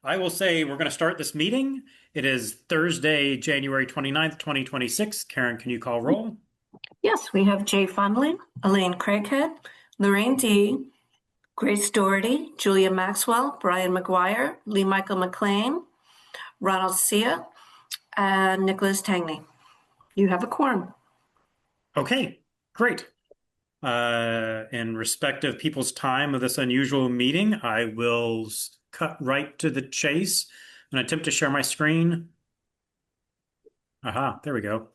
I will say we're going to start this meeting. It is Thursday, January 29th, 2026. Karen, can you call roll? Yes, we have Jay Fondling, Elaine Craighead, Lorraine D., Grace Doherty, Julia Maxwell, Brian McGuire, Lee Michael McLean, Ronald Sia, and Nicholas Tangney. You have a quorum. Okay, great. In respect of people's time of this unusual meeting, I will cut right to the chase and attempt to share my screen. Aha, there we go.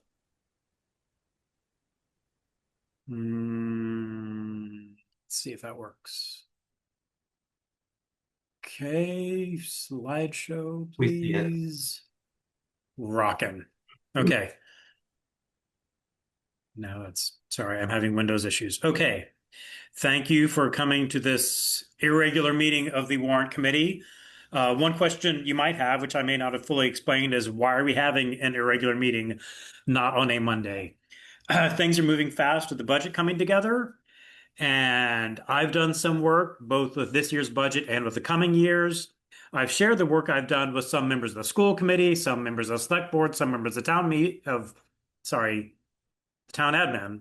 Let's see if that works. Okay, slideshow, We see it. please. Rockin'. Okay. No, sorry, I'm having Windows issues. Okay. Thank you for coming to this irregular meeting of the Warrant Committee. One question you might have, which I may not have fully explained, is why are we having an irregular meeting not on a Monday? Things are moving fast with the budget coming together, and I've done some work both with this year's budget and with the coming years. I've shared the work I've done with some members of the school committee, some members of the select board, some members of the town admin.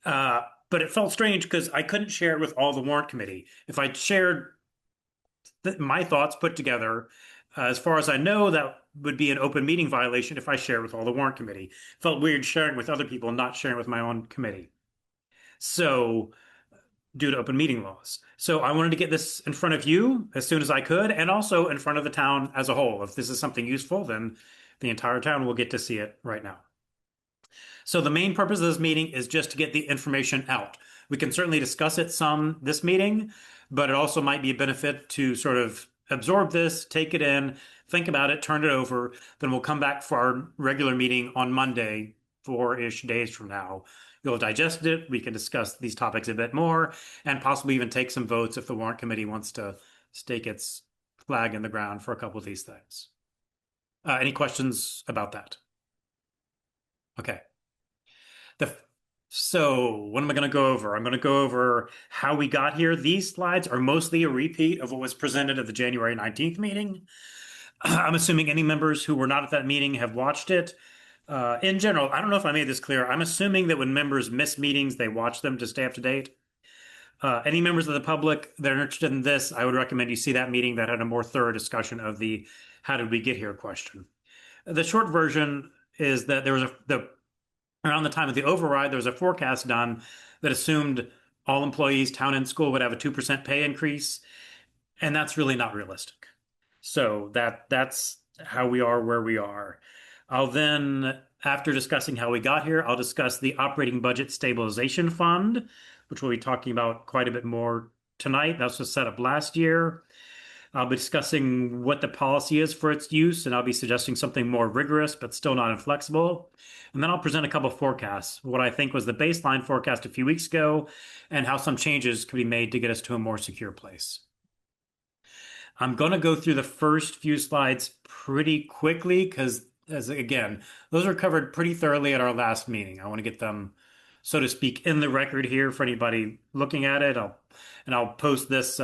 But it felt strange because I couldn't share it with all the warrant committee. If I shared my thoughts put together, as far as I know, that would be an open meeting violation if I shared with all the warrant committee. It felt weird sharing with other people, not sharing with my own committee. So, due to open meeting laws. So I wanted to get this in front of you as soon as I could, and also in front of the town as a whole. If this is something useful, then the entire town will get to see it right now. So the main purpose of this meeting is just to get the information out. We can certainly discuss it some this meeting, but it also might be a benefit to sort of absorb this, take it in, think about it, turn it over. Then we'll come back for our regular meeting on Monday, 4-ish days from now. You'll have digested it. We can discuss these topics a bit more and possibly even take some votes if the warrant committee wants to stake its flag in the ground for a couple of these things. Any questions about that? Okay. So what am I going to go over? I'm going to go over how we got here. These slides are mostly a repeat of what was presented at the January 19th meeting. I'm assuming any members who were not at that meeting have watched it. In general, I don't know if I made this clear. I'm assuming that when members miss meetings, they watch them to stay up to date. Any members of the public that are interested in this, I would recommend you see that meeting that had a more thorough discussion of the how did we get here question. The short version is that there was around the time of the override, there was a forecast done that assumed all employees, town and school, would have a 2% pay increase. And that's really not realistic. So that's how we are where we are. I'll then, after discussing how we got here, I'll discuss the operating budget stabilization fund, which we'll be talking about quite a bit more tonight. That was set up last year. I'll be discussing what the policy is for its use, and I'll be suggesting something more rigorous, but still not inflexible. And then I'll present a couple of forecasts, what I think was the baseline forecast a few weeks ago, and how some changes could be made to get us to a more secure place. I'm going to go through the first few slides pretty quickly because, again, those are covered pretty thoroughly at our last meeting. I want to get them, so to speak, in the record here for anybody looking at it. I'll post this.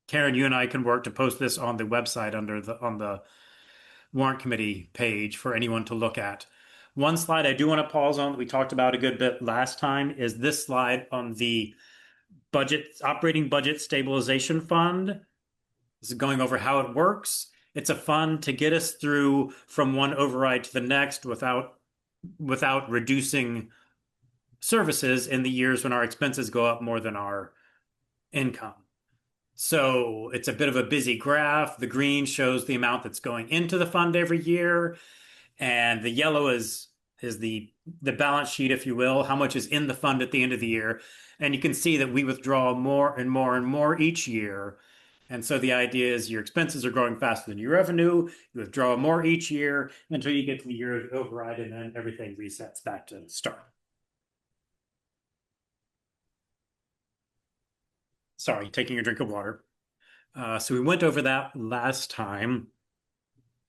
Karen, you and I can work to post this on the website on the warrant committee page for anyone to look at. One slide I do want to pause on that we talked about a good bit last time is this slide on the operating budget stabilization fund. This is going over how it works. It's a fund to get us through from one override to the next without reducing services in the years when our expenses go up more than our income. So it's a bit of a busy graph. The green shows the amount that's going into the fund every year, and the yellow is the balance sheet, if you will, how much is in the fund at the end of the year. And you can see that we withdraw more and more and more each year. And so the idea is your expenses are growing faster than your revenue. You withdraw more each year until you get to the year of override, and then everything resets back to the start. Sorry, taking a drink of water. So we went over that last time.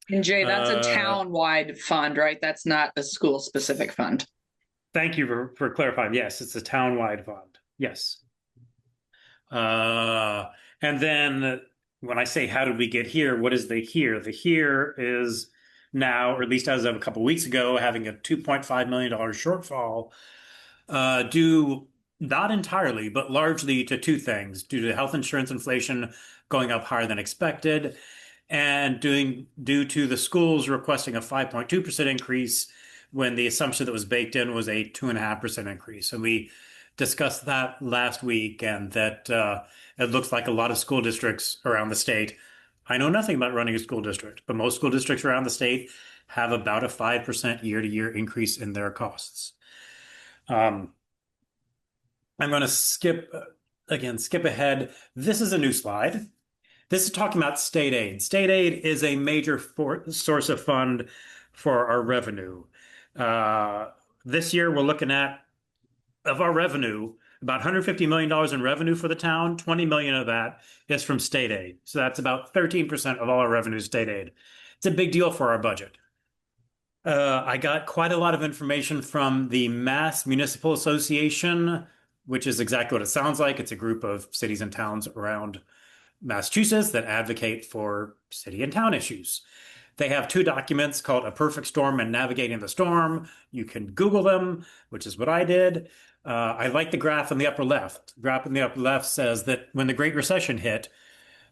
And Jay, that's a town-wide fund, right? That's not a school-specific fund. Thank you for clarifying. Yes, it's a town-wide fund. Yes. And then when I say how did we get here, what is the here? The here is now, or at least as of a couple of weeks ago, having a $2.5 million shortfall, due not entirely, but largely to two things: due to health insurance inflation going up higher than expected, and due to the schools requesting a 5.2% increase when the assumption that was baked in was a 2.5% increase. And we discussed that last week, and that it looks like a lot of school districts around the state. I know nothing about running a school district, but most school districts around the state have about a 5% year-to-year increase in their costs. I'm going to skip ahead. This is a new slide. This is talking about state aid. State aid is a major source of fund for our revenue. This year, we're looking at, of our revenue, about $150 million in revenue for the town. 20 million of that is from state aid. So that's about 13% of all our revenue is state aid. It's a big deal for our budget. I got quite a lot of information from the Mass Municipal Association, which is exactly what it sounds like. It's a group of cities and towns around Massachusetts that advocate for city and town issues. They have two documents called A Perfect Storm and Navigating the Storm. You can Google them, which is what I did. I like the graph in the upper left. The graph in the upper left says that when the Great Recession hit,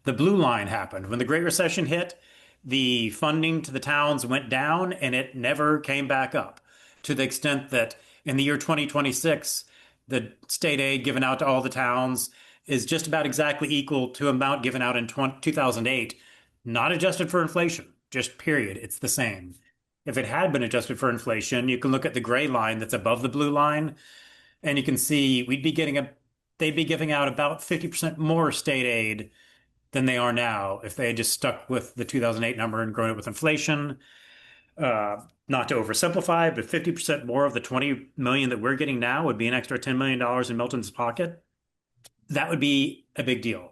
the blue line happened. When the Great Recession hit, the funding to the towns went down and it never came back up, to the extent that in the year 2026, the state aid given out to all the towns is just about exactly equal to amount given out in 2008, not adjusted for inflation, just period. It's the same. If it had been adjusted for inflation, you can look at the gray line that's above the blue line, and you can see they'd be giving out about 50% more state aid than they are now if they had just stuck with the 2008 number and grown it with inflation. Not to oversimplify, but 50% more of the 20 million that we're getting now would be an extra $10 million in Milton's pocket. That would be a big deal.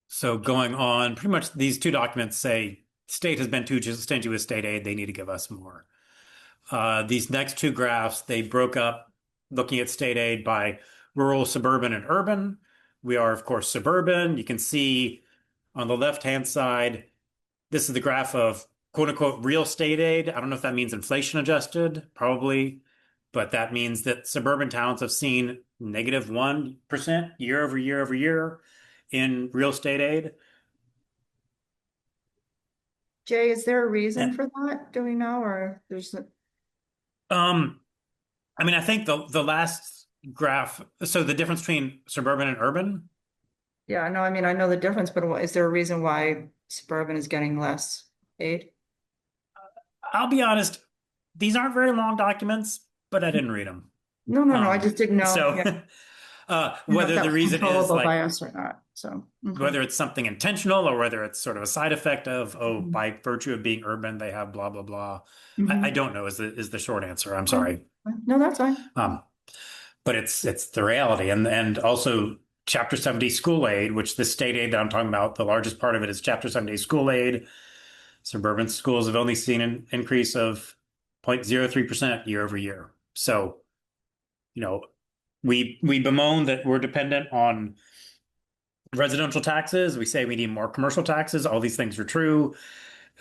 So going on, pretty much these two documents say state has been too stingy with state aid. They need to give us more. These next two graphs, they broke up looking at state aid by rural, suburban, and urban. We are, of course, suburban. You can see on the left-hand side, this is the graph of quote unquote real state aid. I don't know if that means inflation adjusted, probably, but that means that suburban towns have seen negative 1% year over year over year in real estate aid. Jay, is there a reason for that? Do we know, or there's I mean, I think the last graph, so the difference between suburban and urban. yeah, no, I mean, I know the difference, but is there a reason why suburban is getting less aid? I'll be honest, these aren't very long documents, but I didn't read them. No, I just didn't know. So whether the reason is like by us or not. So whether it's something intentional or whether it's sort of a side effect of, Mhm. by virtue of being urban, they have blah, blah, blah. Mhm. I don't know is the short answer. I'm sorry. No, that's fine. But it's the reality. And also Chapter 70 school aid, which the state aid that I'm talking about, the largest part of it is Chapter 70 school aid. Suburban schools have only seen an increase of 0.03% year over year. So, we bemoan that we're dependent on residential taxes. We say we need more commercial taxes. All these things are true.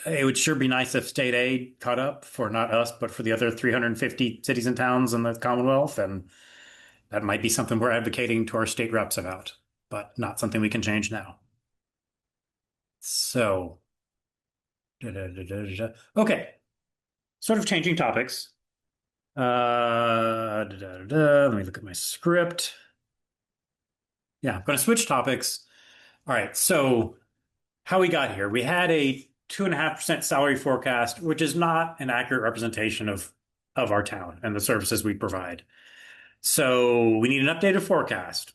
It would sure be nice if state aid caught up for not us, but for the other 350 cities and towns in the Commonwealth. And that might be something we're advocating to our state reps about, but not something we can change now. So, okay, sort of changing topics. Let me look at my script. Yeah, I'm going to switch topics. All right, so how we got here. We had a 2.5% salary forecast, which is not an accurate representation of our town and the services we provide. So we need an updated forecast.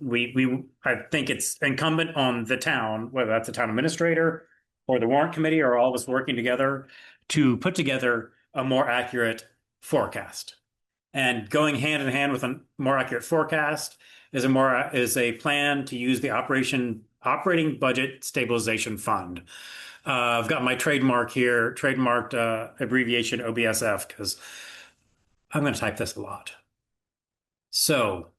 I think it's incumbent on the town, whether that's the town administrator or the warrant committee or all of us working together, to put together a more accurate forecast. And going hand in hand with a more accurate forecast is a plan to use the operating budget stabilization fund. I've got my trademarked abbreviation OBSF, because I'm going to type this a lot. So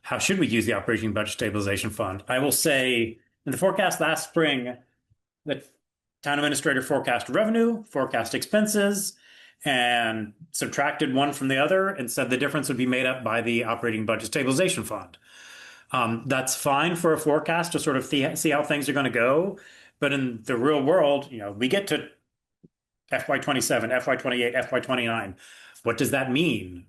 how should we use the operating budget stabilization fund? I will say in the forecast last spring, the town administrator forecast revenue, forecast expenses, and subtracted one from the other and said the difference would be made up by the operating budget stabilization fund. That's fine for a forecast to sort of see how things are going to go. But in the real world, we get to FY27, FY28, FY29. What does that mean?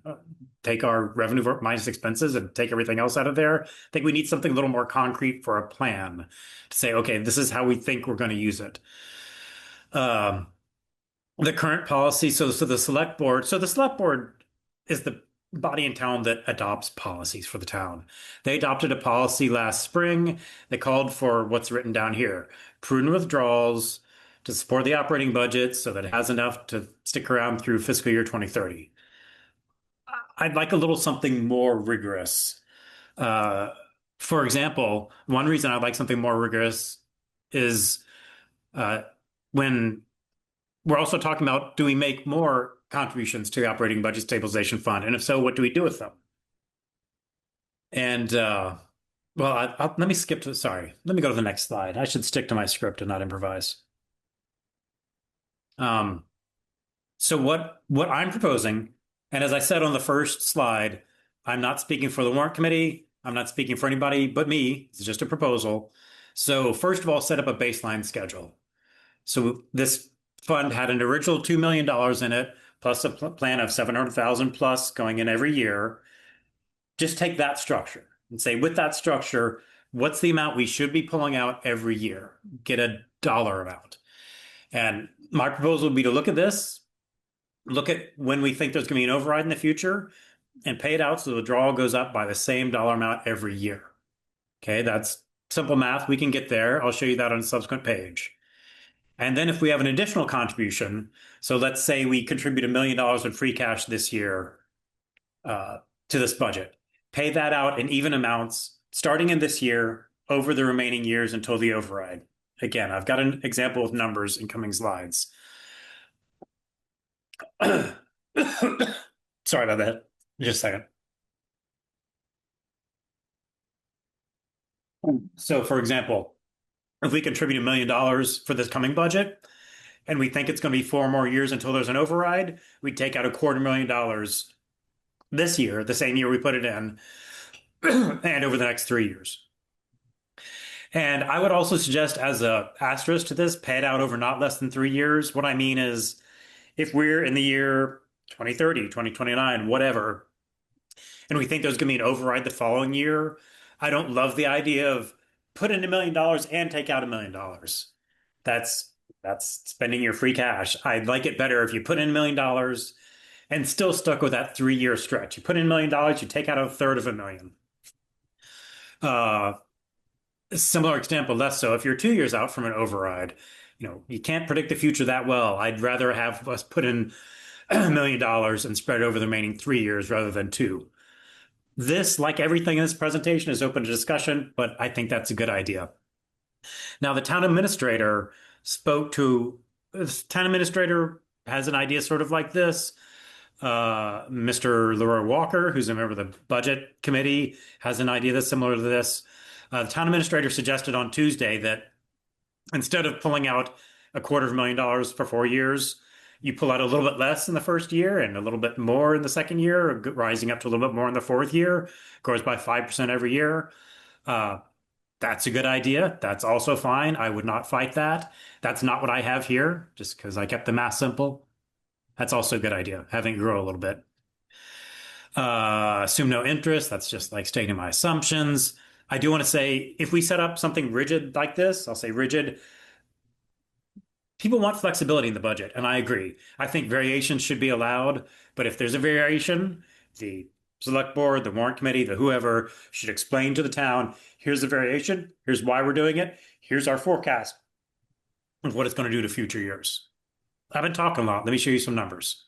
Take our revenue minus expenses and take everything else out of there? I think we need something a little more concrete for a plan to say, okay, this is how we think we're going to use it. The current policy, so the select board is the body in town that adopts policies for the town. They adopted a policy last spring that called for what's written down here: prudent withdrawals to support the operating budget so that it has enough to stick around through fiscal year 2030. I'd like a little something more rigorous. For example, one reason I'd like something more rigorous is when we're also talking about, do we make more contributions to the operating budget stabilization fund? And if so, what do we do with them? And let me let me go to the next slide. I should stick to my script and not improvise. So what I'm proposing, and as I said on the first slide, I'm not speaking for the warrant committee. I'm not speaking for anybody but me. It's just a proposal. So first of all, set up a baseline schedule. So this fund had an original $2 million in it, plus a plan of 700,000 plus going in every year. Just take that structure and say, with that structure, what's the amount we should be pulling out every year? Get a dollar amount. And my proposal would be to look at this, look at when we think there's going to be an override in the future, and pay it out so the withdrawal goes up by the same dollar amount every year. Okay, that's simple math. We can get there. I'll show you that on a subsequent page. And then if we have an additional contribution, so let's say we contribute $1 million in free cash this year to this budget, pay that out in even amounts starting in this year over the remaining years until the override. Again, I've got an example of numbers in coming slides. Sorry about that. Just a second. So, for example, if we contribute $1 million for this coming budget, and we think it's going to be 4 more years until there's an override, we take out $250,000 this year, the same year we put it in, and over the next 3 years. And I would also suggest, as a asterisk to this, pay it out over not less than 3 years. What I mean is, if we're in the year 2030, 2029, whatever, and we think there's going to be an override the following year, I don't love the idea of put in $1 million and take out $1 million. That's spending your free cash. I'd like it better if you put in $1 million and still stuck with that 3-year stretch. You put in $1 million, you take out a third of $1 million. Similar example, less so if you're 2 years out from an override. You can't predict the future that well. I'd rather have us put in $1 million and spread it over the remaining 3 years rather than 2. This, like everything in this presentation, is open to discussion, but I think that's a good idea. Now, the town administrator has an idea sort of like this. Mr. Leroy Walker, who's a member of the budget committee, has an idea that's similar to this. The town administrator suggested on Tuesday that instead of pulling out $250,000 for 4 years, you pull out a little bit less in the first year and a little bit more in the second year, rising up to a little bit more in the fourth year, grows by 5% every year. That's a good idea. That's also fine. I would not fight that. That's not what I have here, just because I kept the math simple. That's also a good idea, having it grow a little bit. Assume no interest. That's just like stating my assumptions. I do want to say, if we set up something rigid like this, I'll say rigid, people want flexibility in the budget, and I agree. I think variations should be allowed, but if there's a variation, the select board, the warrant committee, the whoever should explain to the town, here's the variation, here's why we're doing it, here's our forecast of what it's going to do to future years. I've been talking a lot. Let me show you some numbers.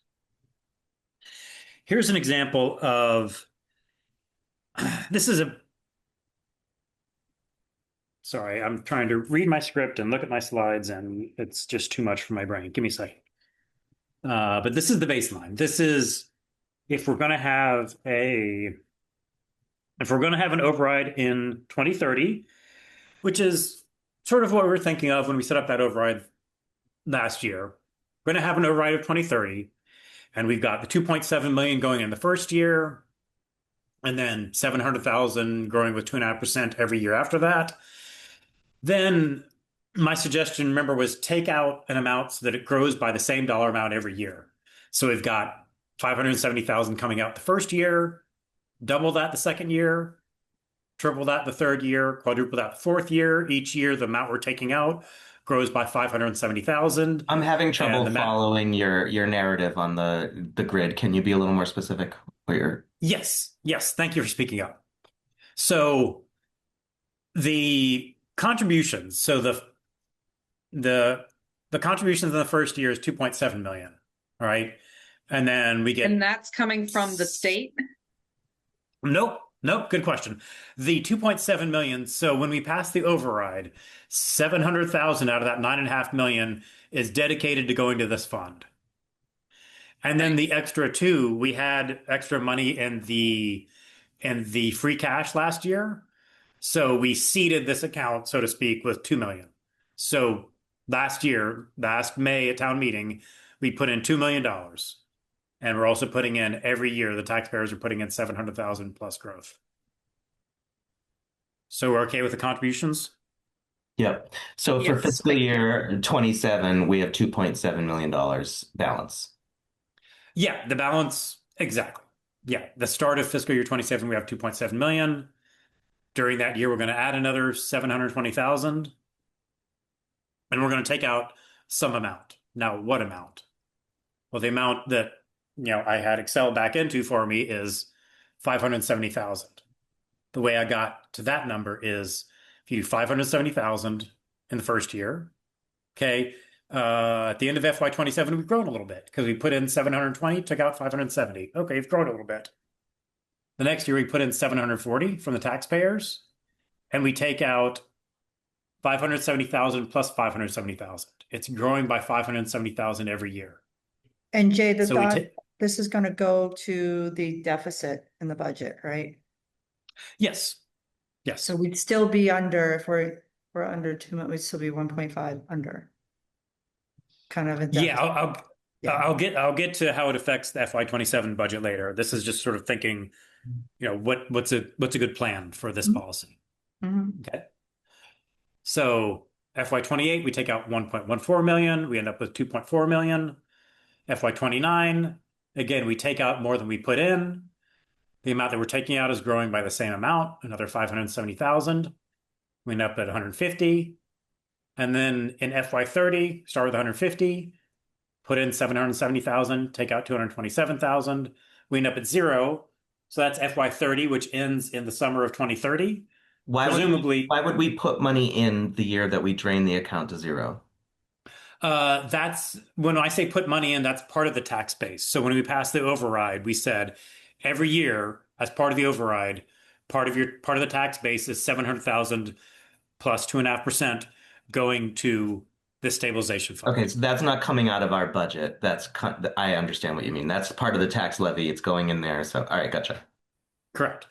Here's an example of, sorry, I'm trying to read my script and look at my slides, and it's just too much for my brain. Give me a second. But this is the baseline. This is if we're going to have a if we're going to have an override in 2030, which is sort of what we were thinking of when we set up that override last year, we're going to have an override of 2030, and we've got the 2.7 million going in the first year, and then 700,000 growing with 2.5% every year after that. Then my suggestion, remember, was take out an amount so that it grows by the same dollar amount every year. So we've got 570,000 coming out the first year, double that the second year, triple that the third year, quadruple that the fourth year. Each year, the amount we're taking out grows by 570,000. I'm having trouble And the following your narrative on the grid. Can you be a little more specific? Yes. Thank you for speaking up. So the contributions, the contributions in the first year is 2.7 million, all right? And then we get And that's coming from the state? Nope. Good question. The 2.7 million. So when we pass the override, 700,000 out of that 9.5 million is dedicated to going to this fund. And then the extra two, we had extra money in the free cash last year. So we seeded this account, so to speak, with 2 million. So last May at town meeting, we put in $2 million. And we're also putting in every year, the taxpayers are putting in 700,000 plus growth. So we're okay with the contributions? Yep. So for Yes. fiscal year 27, we have $2.7 million balance. Yeah, the balance, exactly. Yeah, the start of fiscal year 27, we have 2.7 million. During that year, we're going to add another 720,000. And we're going to take out some amount. Now, what amount? Well, the amount that I had Excel back into for me is 570,000. The way I got to that number is if you do 570,000 in the first year, okay, at the end of FY27, we've grown a little bit because we put in 720, took out 570. Okay, we've grown a little bit. The next year, we put in 740 from the taxpayers, and we take out 570,000 plus 570,000. It's growing by 570,000 every year. And Jay, the So we thought, ta- this is going to go to the deficit in the budget, right? Yes. So we'd still be under, if we're under 2 million, we'd still be 1.5 under. Kind of a Yeah, deficit. I'll get to how it affects the FY27 budget later. This is just sort of thinking, what's a good plan for this Mhm. policy. Mhm. Okay. So FY28, we take out 1.14 million. We end up with 2.4 million. FY29, again, we take out more than we put in. The amount that we're taking out is growing by the same amount, another 570,000. We end up at 150. And then in FY30, start with 150, put in 770,000, take out 227,000. We end up at zero. So that's FY30, which ends in the summer of 2030. Presumably, why would we put money in the year that we drain the account to zero? that's when I say put money in, that's part of the tax base. So when we passed the override, we said every year as part of the override, part of the tax base is 700,000 plus 2.5% going to this stabilization fund. Okay, so that's not coming out of our budget. I understand what you mean. That's part of the tax levy. It's going in there. So, all right, gotcha. Correct.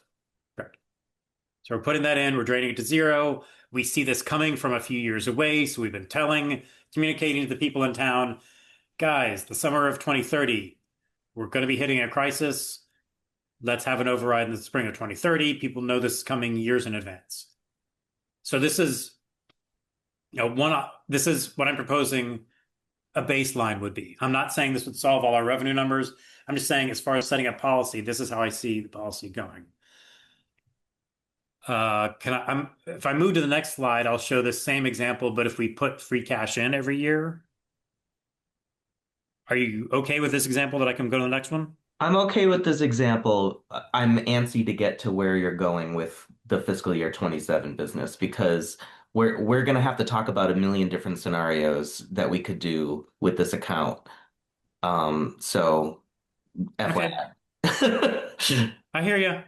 So we're putting that in, we're draining it to zero. We see this coming from a few years away. So we've been communicating to the people in town, guys, the summer of 2030, we're going to be hitting a crisis. Let's have an override in the spring of 2030. People know this is coming years in advance. So this is, this is what I'm proposing a baseline would be. I'm not saying this would solve all our revenue numbers. I'm just saying as far as setting up policy, this is how I see the policy going. If I move to the next slide, I'll show this same example, but if we put free cash in every year, are you okay with this example that I can go to the next one? I'm okay with this example. I'm antsy to get to where you're going with the fiscal year 27 business because we're going to have to talk about a million different scenarios that we could do with this account. So FYI. I hear you.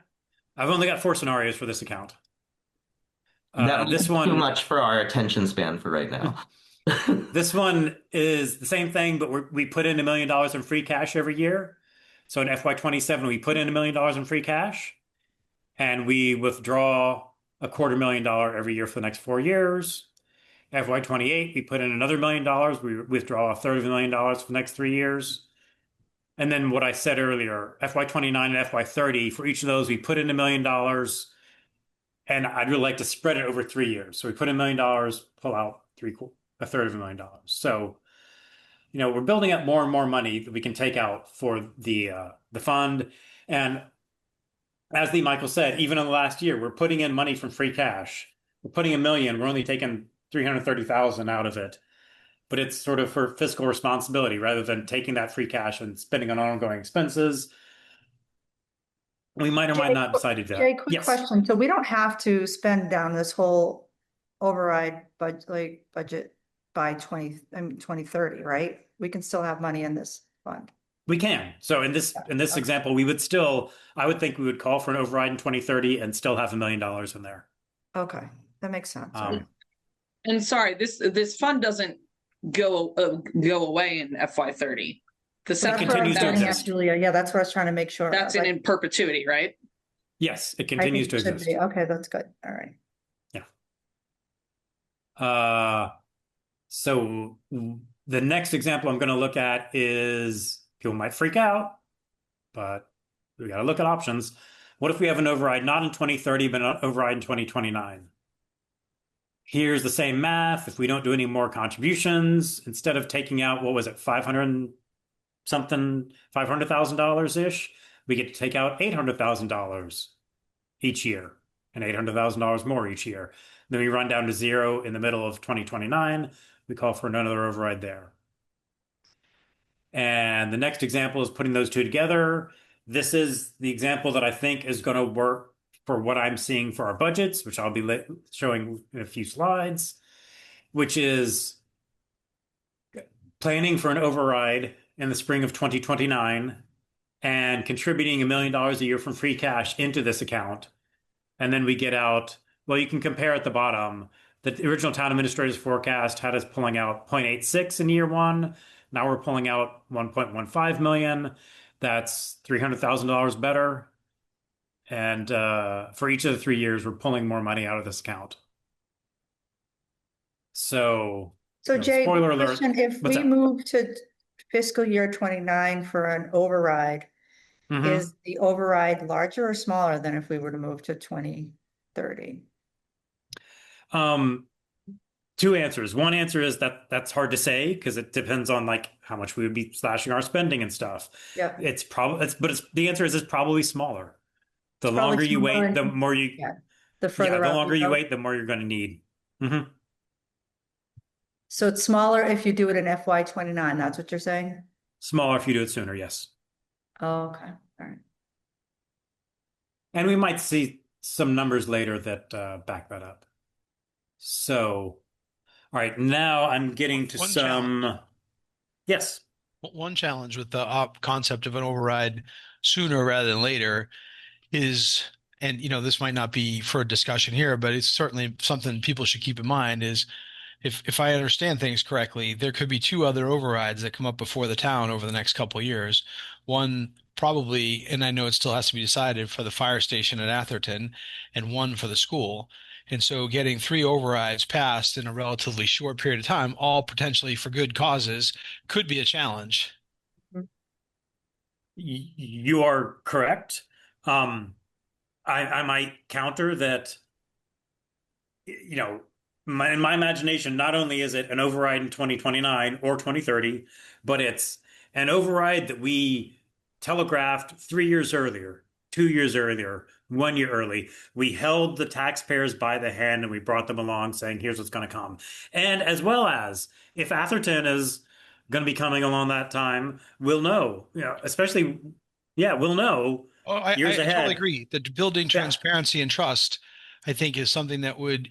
I've only got 4 scenarios for this account. This one too much for our attention span for right now. This one is the same thing, but we put in $1 million in free cash every year. So in FY27, we put in $1 million in free cash. and we withdraw $250,000 every year for the next 4 years. FY28, we put in another $1 million. We withdraw $1/3 for the next 3 years. And then what I said earlier, FY29 and FY30, for each of those, we put in $1 million, and I'd really like to spread it over 3 years. So we put in $1 million, pull out $1/3 So, we're building up more and more money that we can take out for the fund. And as Lee Michael said, even in the last year, we're putting in money from free cash. We're putting $1 million. We're only taking $330,000 out of it. But it's sort of for fiscal responsibility rather than taking that free cash and spending on ongoing expenses. We might or might not decide to do that. Jay, quick Yes. question. So we don't have to spend down this whole override budget by 2030, right? We can still have money in this fund. We can. So in this example, I would think we would call for an override in 2030 and still have $1 million in there. Okay, that makes sense. And sorry, this fund doesn't go away in FY30. The So that's second what I was continues to getting at, exist. Julia. Yeah, that's what I was trying to make sure. that's in perpetuity, right? Yes, it I continues think to it should exist. be. Okay, that's good. All right. So the next example I'm going to look at is people might freak out, but we got to look at options. What if we have an override not in 2030, but an override in 2029? Here's the same math. If we don't do any more contributions, instead of taking out, what was it, $500,000 ish, we get to take out $800,000 each year and $800,000 more each year. Then we run down to zero in the middle of 2029. We call for another override there. And the next example is putting those two together. This is the example that I think is going to work for what I'm seeing for our budgets, which I'll be showing in a few slides, which is planning for an override in the spring of 2029 and contributing $1 million a year from free cash into this account. And then we get out, well, you can compare at the bottom. The original town administrator's forecast had us pulling out 0.86 in year one. Now we're pulling out 1.15 million. That's $300,000 better. And for each of the 3 years, we're pulling more money out of this account. So Jay, spoiler alert. question, if What's we that? move to fiscal year 29 for an override, Mhm. is the override larger or smaller than if we were to move to 2030? Two answers. One answer is that's hard to say because it depends on like how much we would be slashing our spending and stuff. Yeah. The answer is it's probably smaller. The It's probably longer you smaller wait, the in- more you Yeah, the further the out longer we you go. wait, the more you're going to need. Mhm. So it's smaller if you do it in FY 29, that's what you're saying? Smaller if you do it sooner, yes. Oh, okay, all right. And we might see some numbers later that back that up. So, all right, now I'm getting to One some. Yes. One challenge with the concept of an override sooner rather than later is, and this might not be for a discussion here, but it's certainly something people should keep in mind is if I understand things correctly, there could be two other overrides that come up before the town over the next couple of years. One probably, and I know it still has to be decided, for the fire station at Atherton, and one for the school. And so getting three overrides passed in a relatively short period of time, all potentially for good causes, could be a challenge. You are correct. I might counter that, in my imagination, not only is it an override in 2029 or 2030, but it's an override that we telegraphed 3 years earlier, 2 years earlier, 1 year early. We held the taxpayers by the hand and we brought them along saying, here's what's going to come. And as well as if Atherton is going to be coming along that time, we'll know, especially, we'll know years I ahead. totally agree that building transparency and trust, I think, is something that would,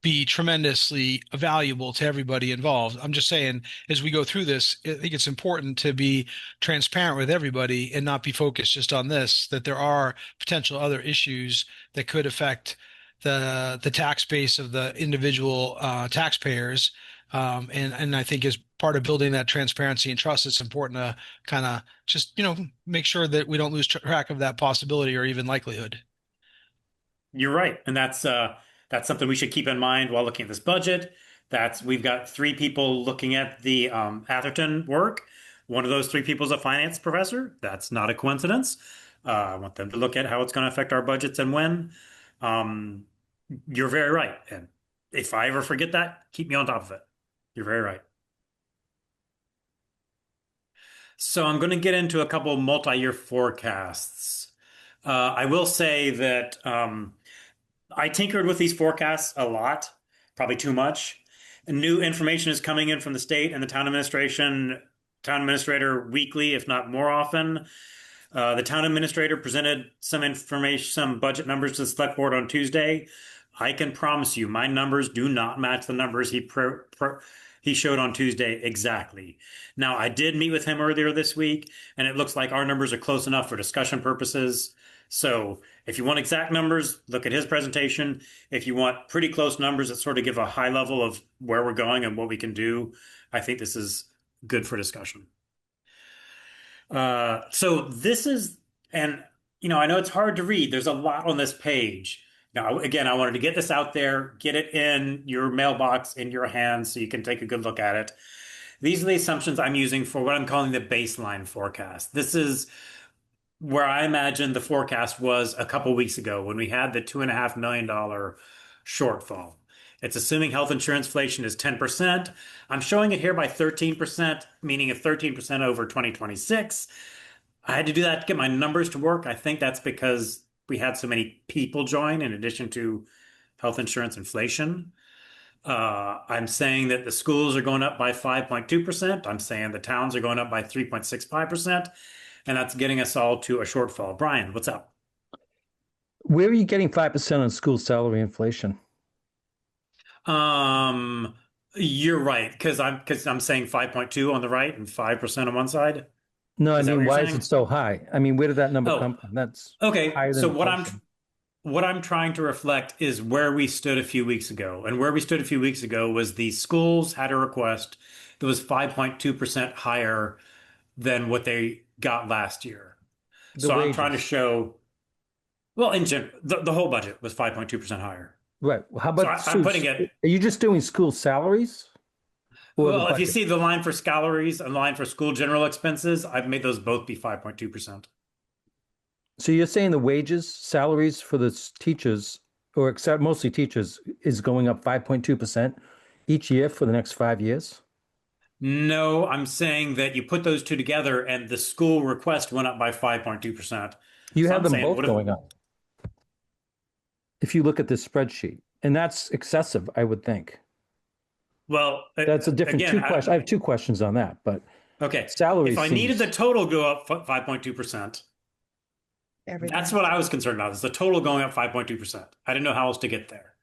be tremendously valuable to everybody involved. I'm just saying, as we go through this, I think it's important to be transparent with everybody and not be focused just on this, that there are potential other issues that could affect the tax base of the individual taxpayers. And I think as part of building that transparency and trust, it's important to kind of just, make sure that we don't lose track of that possibility or even likelihood. You're right, and that's something we should keep in mind while looking at this budget. We've got three people looking at the Atherton work. One of those three people is a finance professor. That's not a coincidence. I want them to look at how it's going to affect our budgets and when. Um, you're very right, and if I ever forget that, keep me on top of it. You're very right. So I'm going to get into a couple multi-year forecasts. I will say that I tinkered with these forecasts a lot, probably too much. New information is coming in from the state and the town administrator weekly, if not more often. The town administrator presented some information, some budget numbers to the select board on Tuesday. I can promise you, my numbers do not match the numbers he showed on Tuesday exactly. Now, I did meet with him earlier this week, and it looks like our numbers are close enough for discussion purposes. So if you want exact numbers, look at his presentation. If you want pretty close numbers that sort of give a high level of where we're going and what we can do, I think this is good for discussion. So this is, and I know it's hard to read. There's a lot on this page. Now, again, I wanted to get this out there, get it in your mailbox, in your hands, so you can take a good look at it. These are the assumptions I'm using for what I'm calling the baseline forecast. This is where I imagine the forecast was a couple weeks ago when we had the $2.5 million shortfall. It's assuming health insurance inflation is 10%. I'm showing it here by 13%, meaning a 13% over 2026. I had to do that to get my numbers to work. I think that's because we had so many people join in addition to health insurance inflation. I'm saying that the schools are going up by 5.2%. I'm saying the towns are going up by 3.65%. And that's getting us all to a shortfall. Brian, what's up? Where are you getting 5% on school salary inflation? You're right, because I'm saying 5.2 on the right and 5% on one side. No, I Is that mean, what you're why is saying? it so high? I mean, where did that number Oh, come from? That's okay. higher than So inflation. what I'm trying to reflect is where we stood a few weeks ago. And where we stood a few weeks ago was the schools had a request that was 5.2% higher than what they got last year. The So I'm trying to wages. show, well, in general, the whole budget was 5.2% higher. Right. How So about I'm putting it, are you just doing school salaries or the well, if you budget? see the line for salaries and the line for school general expenses, I've made those both be 5.2%. So you're saying the wages, salaries for the teachers, or except mostly teachers, is going up 5.2% each year for the next 5 years? No, I'm saying that you put those two together and the school request went up by 5.2%. You So have I'm them saying, both what if, going up. If you look at this spreadsheet, and that's excessive, I would think. well, That's a different again, two questions. I have two questions on that, but okay. If salaries I needed the seems total go up 5.2%, that's what I was concerned about, is the total going up 5.2%. I didn't know how else to get there.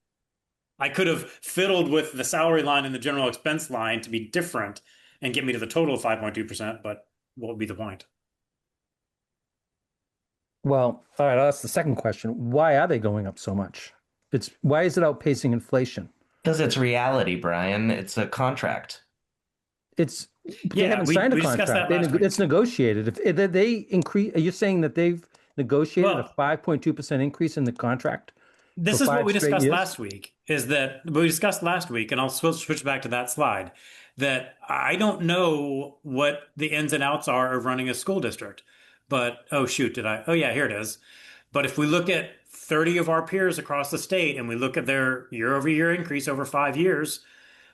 I could have fiddled with the salary line and the general expense line to be different and get me to the total of 5.2%, but what would be the point? well, all right, that's the second question. Why are they going up so much? Why is it outpacing inflation? Because it's reality, Brian. It's a contract. They Yeah, haven't we signed a discussed that contract. last week. It's negotiated. If they increase, are you saying that they've negotiated a Well, 5.2% increase in the contract for this is what 5 we straight discussed years? last week, and I'll switch back to that slide, that I don't know what the ins and outs are of running a school district. But, oh shoot, oh yeah, here it is. But if we look at 30 of our peers across the state and we look at their year over year increase over 5 years,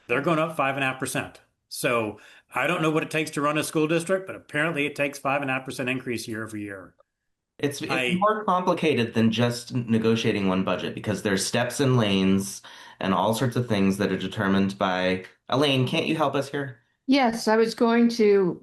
they're going up 5.5%. So I don't know what it takes to run a school district, but apparently it takes 5.5% increase year over year. It's I more complicated than just negotiating one budget because there's steps and lanes and all sorts of things that are determined by Elaine. Can't you help us here? Yes, I was going to,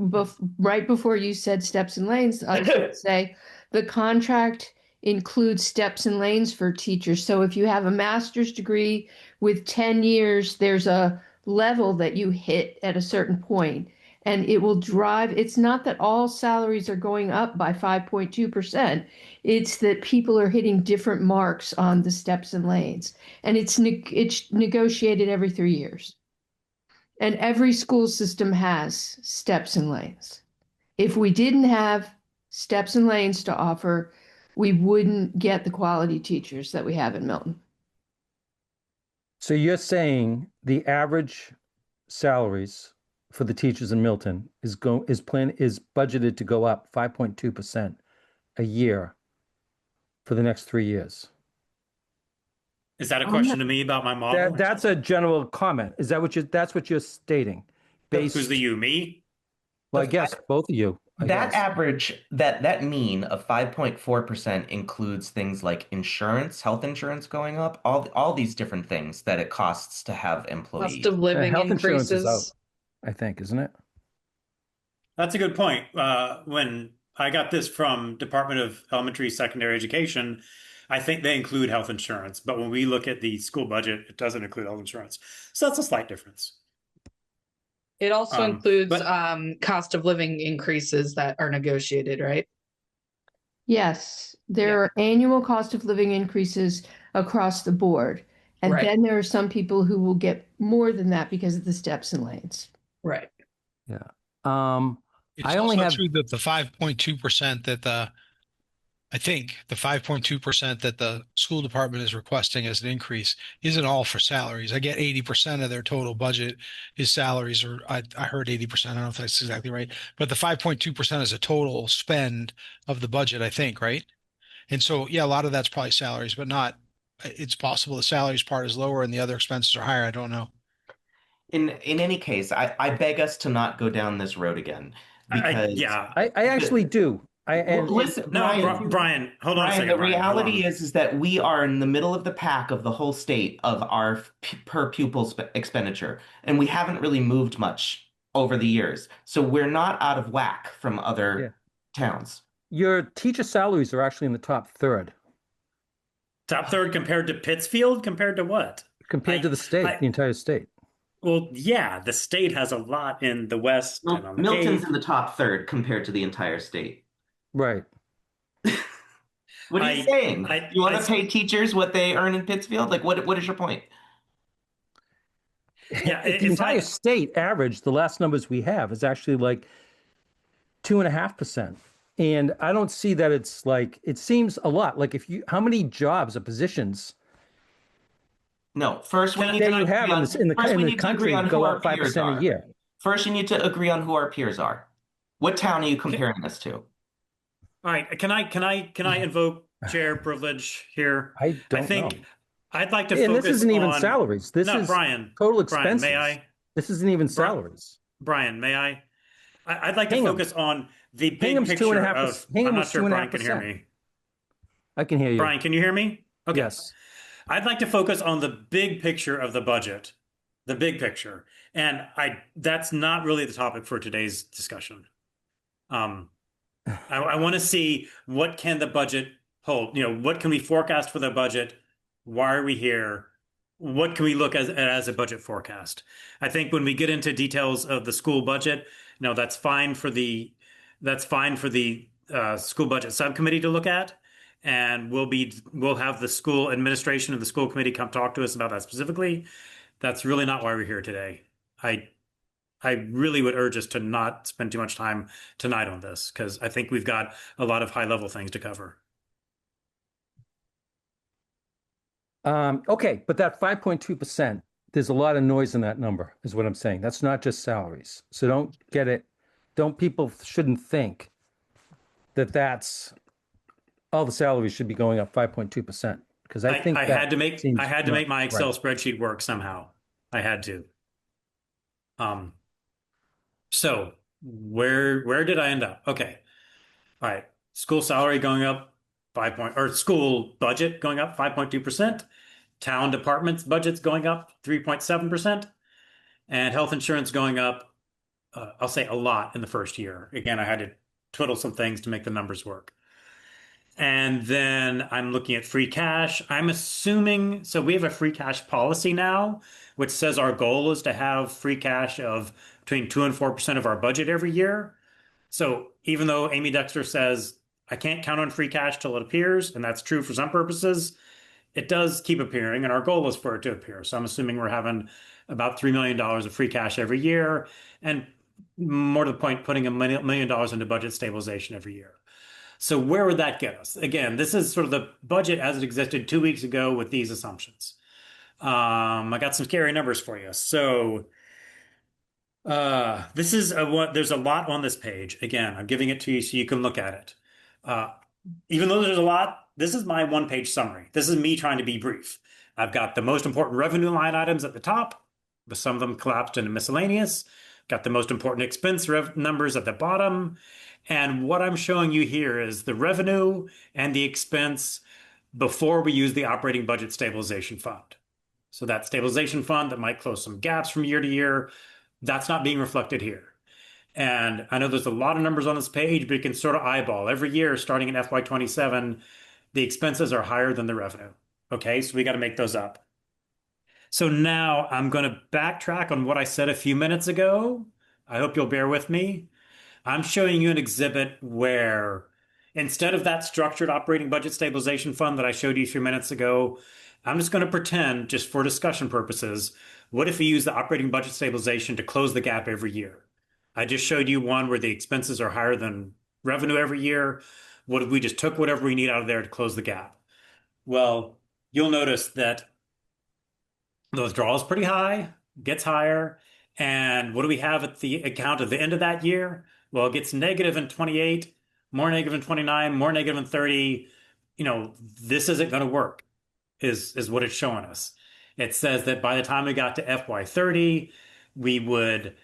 right before you said steps and lanes, I was going to say the contract includes steps and lanes for teachers. So if you have a master's degree with 10 years, there's a level that you hit at a certain point, and it will drive. It's not that all salaries are going up by 5.2%. It's that people are hitting different marks on the steps and lanes, and it's negotiated every 3 years. And every school system has steps and lanes. If we didn't have steps and lanes to offer, we wouldn't get the quality teachers that we have in Milton. So you're saying the average salaries for the teachers in Milton is budgeted to go up 5.2% a year for the next 3 years? Is that a question to me about my model? That's a general comment. Is that that's what you're stating? Who's the you, me? Well, I guess both of you. That average, that mean of 5.4% includes things like insurance, health insurance going up, all these different things that it costs to have employees. Cost of living Health insurance is increases. out, I think, isn't it? That's a good point. When I got this from Department of Elementary Secondary Education, I think they include health insurance, but when we look at the school budget, it doesn't include health insurance. So that's a slight difference. It also includes but- cost of living increases that are negotiated, right? Yes, there are annual cost of living increases across the board. And Right. then there are some people who will get more than that because of the steps and lanes. Right. Yeah. It's I only also have true that the 5.2% I think the 5.2% that the school department is requesting as an increase isn't all for salaries. I get 80% of their total budget is salaries, or I heard 80%. I don't know if that's exactly right, but the 5.2% is a total spend of the budget, I think, right? And so, yeah, a lot of that's probably salaries, but not, it's possible the salaries part is lower and the other expenses are higher. I don't know. In any case, I beg us to not go down this road again because I actually do. listen, no, Brian, hold on a second. The Brian, hold reality on. is that we are in the middle of the pack of the whole state of our per pupil expenditure, and we haven't really moved much over the years. So we're not out of whack from other towns. Your teacher salaries are actually in the top third. Top third compared to Pittsfield? Compared to what? Compared to the state, the entire state. Well, yeah, the state has a lot in the West and on the Milton's Cape. in the top third compared to the entire state. Right. What are you saying? You want to pay teachers what they earn in Pittsfield? Like, what is your point? Yeah, the entire state average, the last numbers we have, is actually like 2.5%. And I don't see that it's like, it seems a lot. Like how many jobs or positions? No, first we need that to you have in the country go up 5% a year. First, you need to agree on who our peers are. What town are you comparing us to? All right, can I invoke chair privilege here? I think know. I'd like to focus on. And this isn't even on, salaries. This is Brian, total expenses. Brian, may I? This isn't even salaries. Brian, may I? I'd like to focus on the big Hingham's picture 2.5%. of. Hingham I'm not was sure Brian 2.5%. can hear me. I can hear you. Brian, can you hear me? Okay. Yes. I'd like to focus on the big picture of the budget, the big picture, and that's not really the topic for today's discussion. I want to see what can the budget hold. What can we forecast for the budget? Why are we here? What can we look at as a budget forecast? I think when we get into details of the school budget, that's fine for the school budget subcommittee to look at. And we'll have the school administration and the school committee come talk to us about that specifically. That's really not why we're here today. I really would urge us to not spend too much time tonight on this because I think we've got a lot of high level things to cover. Okay, but that 5.2%, there's a lot of noise in that number, is what I'm saying. That's not just salaries. So don't get it. People shouldn't think that that's all the salaries should be going up 5.2%. Because I think I had to make my Excel spreadsheet work somehow. I had to. So where did I end up? Okay. All right. School salary going up school budget going up 5.2%. Town departments budgets going up 3.7%. And health insurance going up, I'll say a lot in the first year. Again, I had to twiddle some things to make the numbers work. And then I'm looking at free cash. I'm assuming, so we have a free cash policy now, which says our goal is to have free cash of between 2 and 4% of our budget every year. So even though Amy Dexter says, I can't count on free cash till it appears, and that's true for some purposes, it does keep appearing, and our goal is for it to appear. So I'm assuming we're having about $3 million of free cash every year, and more to the point, putting $1 million into budget stabilization every year. So where would that get us? Again, this is sort of the budget as it existed 2 weeks ago with these assumptions. I got some scary numbers for you. So this is what there's a lot on this page. Again, I'm giving it to you so you can look at it. Even though there's a lot, this is my one-page summary. This is me trying to be brief. I've got the most important revenue line items at the top, but some of them collapsed into miscellaneous. Got the most important expense numbers at the bottom. And what I'm showing you here is the revenue and the expense before we use the operating budget stabilization fund. So that stabilization fund that might close some gaps from year to year, that's not being reflected here. And I know there's a lot of numbers on this page, but you can sort of eyeball every year starting in FY27, the expenses are higher than the revenue. Okay, so we got to make those up. So now I'm going to backtrack on what I said a few minutes ago. I hope you'll bear with me. I'm showing you an exhibit where instead of that structured operating budget stabilization fund that I showed you a few minutes ago, I'm just going to pretend, just for discussion purposes, what if we use the operating budget stabilization to close the gap every year? I just showed you one where the expenses are higher than revenue every year. What if we just took whatever we need out of there to close the gap? Well, you'll notice that the withdrawal is pretty high, gets higher. And what do we have at the account at the end of that year? Well, it gets negative in 28, more negative in 29, more negative in 30. This isn't going to work, is what it's showing us. It says that by the time we got to FY30, we would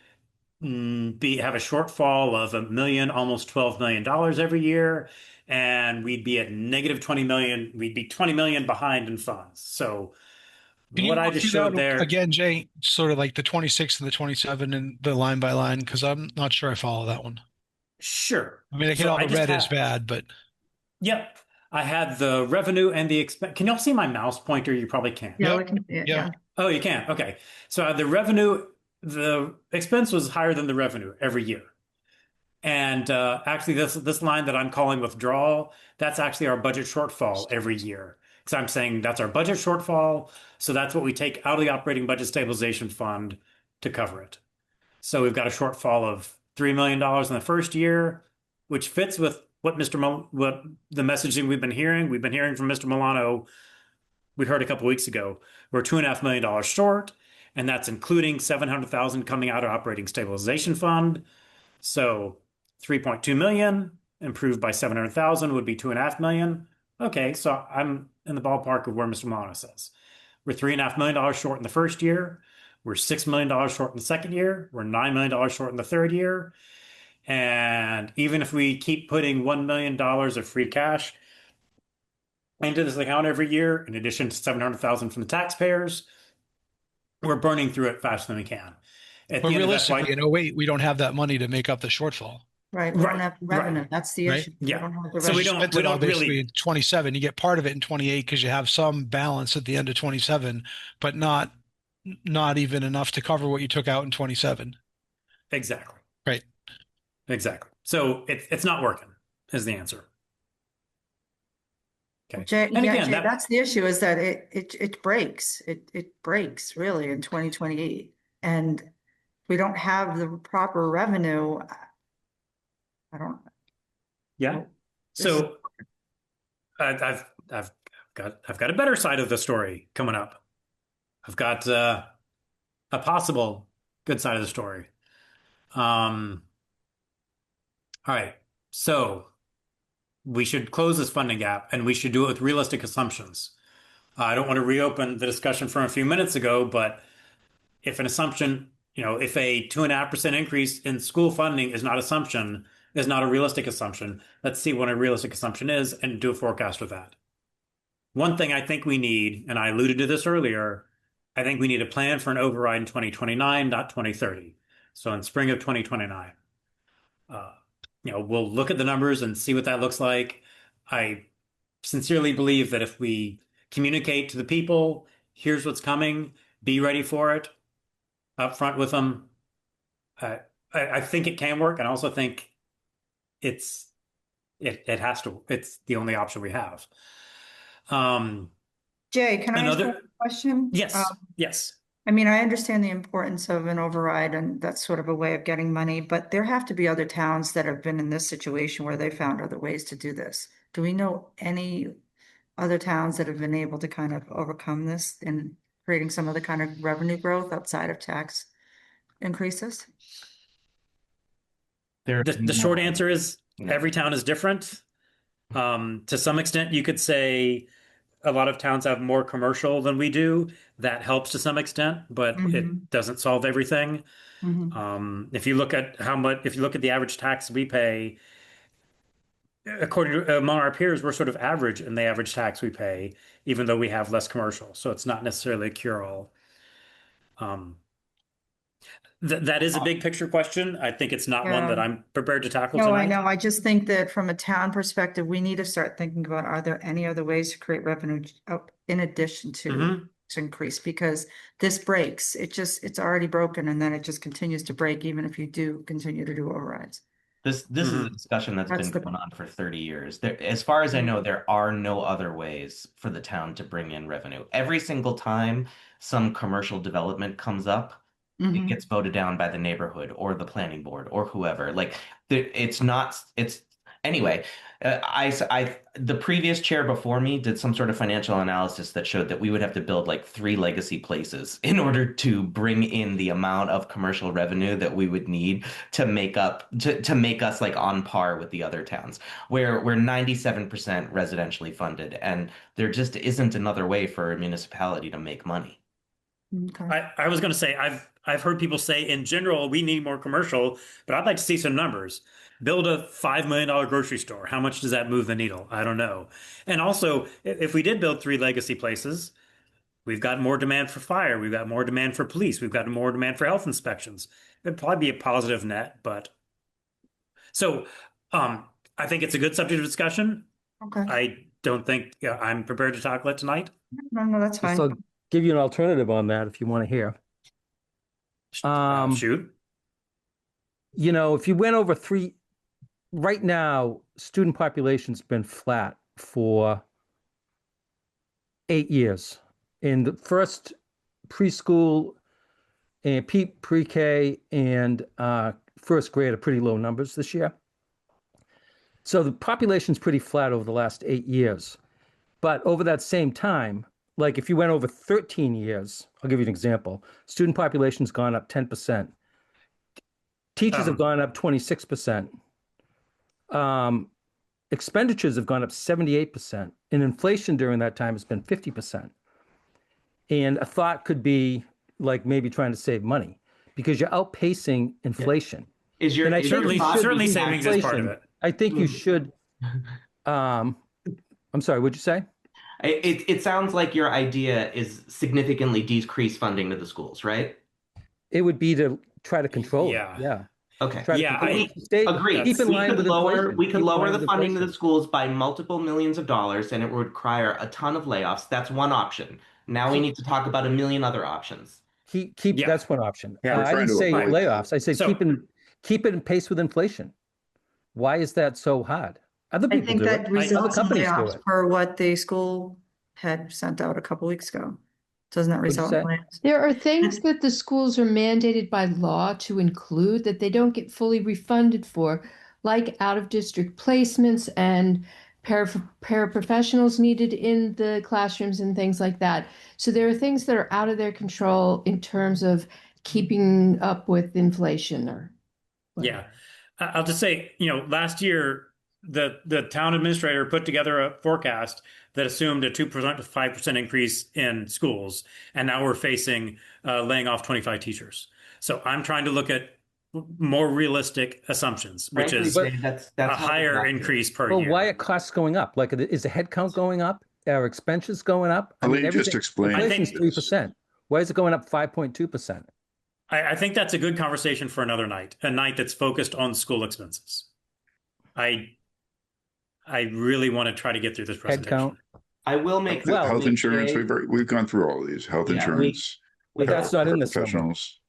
have a shortfall of $1 million, almost $12 million every year, and we'd be at negative 20 million. We'd be 20 million behind in funds. So what I just showed there again, Jay, sort of like the 26 and the 27 and the line by line, because I'm not sure I follow that one. Sure. I mean, I get all the red is bad, but yep. I had the revenue and the expense. Can y'all see my mouse pointer? You probably can't. Yeah, Yep. we can, yeah. Yeah. Oh, you can. Okay. So the revenue, the expense was higher than the revenue every year. And actually, this line that I'm calling withdrawal, that's actually our budget shortfall every year. Because I'm saying that's our budget shortfall. So that's what we take out of the operating budget stabilization fund to cover it. So we've got a shortfall of $3 million in the first year, which fits with what what the messaging we've been hearing. We've been hearing from Mr. Milano. We heard a couple weeks ago. We're $2.5 million short, and that's including $700,000 coming out of operating stabilization fund. So 3.2 million improved by 700,000 would be 2.5 million. Okay, so I'm in the ballpark of where Mr. Milano says. We're $3.5 million short in the first year. We're $6 million short in the second year. We're $9 million short in the third year. And even if we keep putting $1 million of free cash into this account every year, in addition to 700,000 from the taxpayers, we're burning through it faster than we can. But realistically, in 08, we don't have that money to make up the shortfall. Right, we don't have revenue. That's the Right. issue. Yeah. don't have the So we revenue. don't- basically really- in 27. You get part of it in 28 because you have some balance at the end of 27, but not even enough to cover what you took out in 27. Exactly. Right. Exactly. So it's not working is the answer. Okay. Jay, And yeah, again, Jay, that- that's the issue is that it breaks. It breaks really in 2028. And we don't have the proper revenue. I don't. Yeah. So I've got a better side of the story coming up. I've got a possible good side of the story. All right. So we should close this funding gap, and we should do it with realistic assumptions. I don't want to reopen the discussion from a few minutes ago, but if an assumption, if a 2.5% increase in school funding is not a realistic assumption, let's see what a realistic assumption is and do a forecast with that. One thing I think we need, and I alluded to this earlier, I think we need a plan for an override in 2029, not 2030. So in spring of 2029. We'll look at the numbers and see what that looks like. I sincerely believe that if we communicate to the people, here's what's coming, be ready for it, up front with them. I think it can work, and I also think it has to. It's the only option we have. Jay, can I ask Another- you a question? Yes. Yes. I mean, I understand the importance of an override and that's sort of a way of getting money, but there have to be other towns that have been in this situation where they found other ways to do this. Do we know any other towns that have been able to kind of overcome this in creating some of the kind of revenue growth outside of tax increases? The short answer is No. every town is different. To some extent, you could say a lot of towns have more commercial than we do. That helps to some extent, but it doesn't solve everything. If you look at if you look at the average tax we pay, according to among our peers, we're sort of average in the average tax we pay, even though we have less commercial. So it's not necessarily a cure-all. That is a big picture question. I think it's not one that Yeah. I'm prepared to tackle No, I tonight. know. I just think that from a town perspective, we need to start thinking about, are there any other ways to create revenue in addition to increase? Because this breaks, it's already broken and then it just continues to break even if you do continue to do overrides. This is a discussion that's That's been the- going on for 30 years. There, as far as I know, there are no other ways for the town to bring in revenue. Every single time some commercial development comes up, it gets voted down by the neighborhood or the planning board or whoever. Like it's not, it's anyway. The previous chair before me did some sort of financial analysis that showed that we would have to build like 3 legacy places in order to bring in the amount of commercial revenue that we would need to make us like on par with the other towns, where we're 97% residentially funded, and there just isn't another way for a municipality to make money. Okay. I was going to say I've heard people say in general we need more commercial, but I'd like to see some numbers. Build a $5 million grocery store. How much does that move the needle? I don't know. And also, if we did build 3 legacy places, we've got more demand for fire. We've got more demand for police. We've got more demand for health inspections. It'd probably be a positive net, but so I think it's a good subject of discussion. Okay. I don't think I'm prepared to tackle it tonight. No, that's fine. So I'll give you an alternative on that if you want to hear. Shoot. You know, if you went over right now, student population's been flat for 8 years. In the first preschool and pre-K and first grade are pretty low numbers this year. So the population's pretty flat over the last 8 years. But over that same time, like if you went over 13 years, I'll give you an example. Student population's gone up 10%. Teachers have gone up 26%. Expenditures have gone up 78%. And inflation during that time has been 50%. And a thought could be like maybe trying to save money because you're outpacing inflation. Is your And I is your certainly thought- certainly savings is part of it. I think you should. I'm sorry. What'd you say? It sounds like your idea is significantly decrease funding to the schools, right? It would be to try to control Yeah. it. Yeah. Okay. Try to Yeah, control I it. Stay, Agreed. keep in We line could with lower inflation. we could Keep in lower line the with funding to the inflation. schools by multiple millions of dollars, and it would require a ton of layoffs. That's one option. Now we need to talk about a million other options. Keep Yeah. That's one option. Yeah. We're I trying didn't to say avoid layoffs. I said So- keep it in pace with inflation. Why is that so hard? Other I people think do that it. results in companies do layoffs it. for what the school had sent out a couple weeks ago. Doesn't that What'd you result in say? layoffs? There are things that the schools are mandated by law to include that they don't get fully refunded for, like out-of-district placements and paraprofessionals needed in the classrooms and things like that. So there are things that are out of their control in terms of keeping up with inflation or Yeah. I'll just say, last year the town administrator put together a forecast that assumed a 2% to 5% increase in schools, and now we're facing laying off 25 teachers. So I'm trying to look at more realistic assumptions, which Frankly, is Dave, that's a not higher accurate. increase per Well, year. why are costs going up? Like, is the headcount going up? Are expenses going up? Elaine just explained Inflation's this. 3%. Why is it going up 5.2%? I think that's a good conversation for another night, a night that's focused on school expenses. I really want to try to get through this presentation. Headcount. I will make The the health point, insurance. Jay. We've gone through all of these health Yeah, insurance. But that's not in this number. Professionals.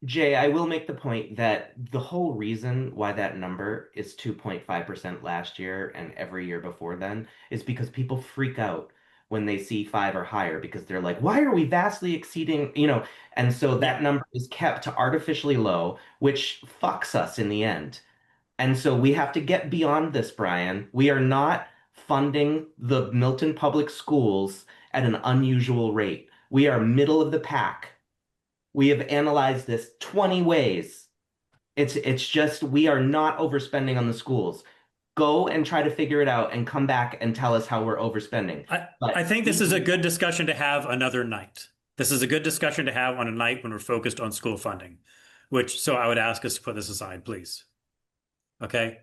Jay, I will make the point that the whole reason why that number is 2.5% last year and every year before then is because people freak out when they see 5 or higher because they're like, why are we vastly exceeding, and so that number is kept artificially low, which fucks us in the end. And so we have to get beyond this, Brian. We are not funding the Milton Public Schools at an unusual rate. We are middle of the pack. We have analyzed this 20 ways. It's just we are not overspending on the schools. Go and try to figure it out and come back and tell us how we're overspending. I think this is a good discussion to have another night. This is a good discussion to have on a night when we're focused on school funding, so I would ask us to put this aside, please. Okay.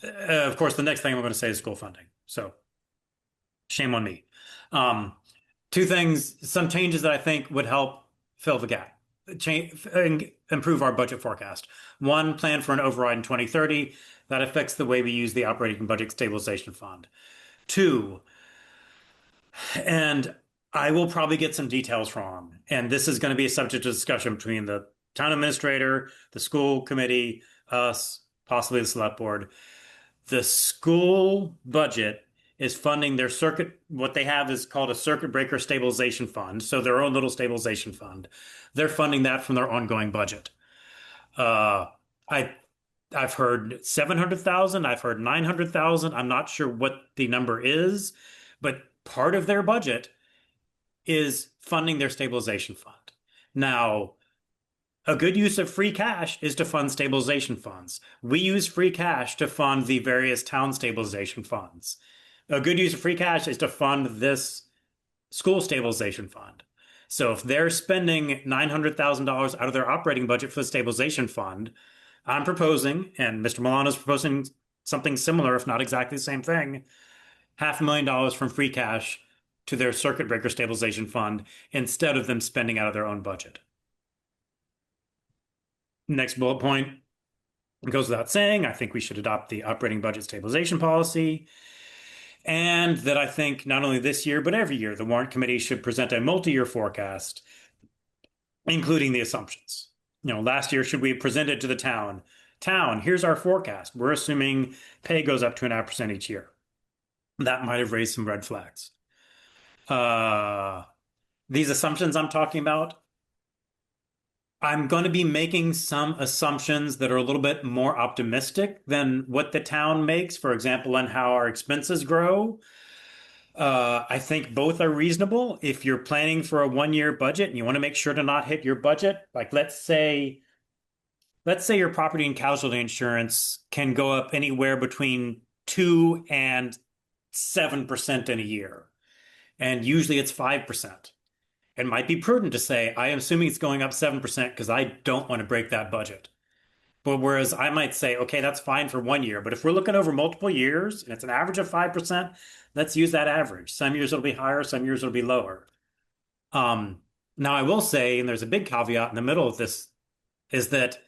Of course, the next thing I'm going to say is school funding. So shame on me. Two things, some changes that I think would help fill the gap, improve our budget forecast. One, plan for an override in 2030 that affects the way we use the operating budget stabilization fund. Two, and I will probably get some details wrong, and this is going to be a subject of discussion between the town administrator, the school committee, us, possibly the select board. The school budget is funding their circuit. What they have is called a circuit breaker stabilization fund. So their own little stabilization fund. They're funding that from their ongoing budget. I've heard 700,000. I've heard 900,000. I'm not sure what the number is, but part of their budget is funding their stabilization fund. Now, a good use of free cash is to fund stabilization funds. We use free cash to fund the various town stabilization funds. A good use of free cash is to fund this school stabilization fund. So if they're spending $900,000 out of their operating budget for the stabilization fund, I'm proposing, and Mr. Milano's proposing something similar, if not exactly the same thing, $500,000 from free cash to their circuit breaker stabilization fund instead of them spending out of their own budget. Next bullet point, it goes without saying, I think we should adopt the operating budget stabilization policy, and that I think not only this year, but every year, the Warrant Committee should present a multi-year forecast, including the assumptions. Last year, should we have presented to the town, here's our forecast. We're assuming pay goes up 2.5% each year. That might have raised some red flags. These assumptions I'm talking about, I'm going to be making some assumptions that are a little bit more optimistic than what the town makes, for example, on how our expenses grow. I think both are reasonable. If you're planning for a one-year budget and you want to make sure to not hit your budget, like let's say your property and casualty insurance can go up anywhere between 2 and 7% in a year. And usually it's 5%. It might be prudent to say, I am assuming it's going up 7% because I don't want to break that budget. But whereas I might say, okay, that's fine for 1 year. But if we're looking over multiple years and it's an average of 5%, let's use that average. Some years it'll be higher, some years it'll be lower. Now I will say, and there's a big caveat in the middle of this, is that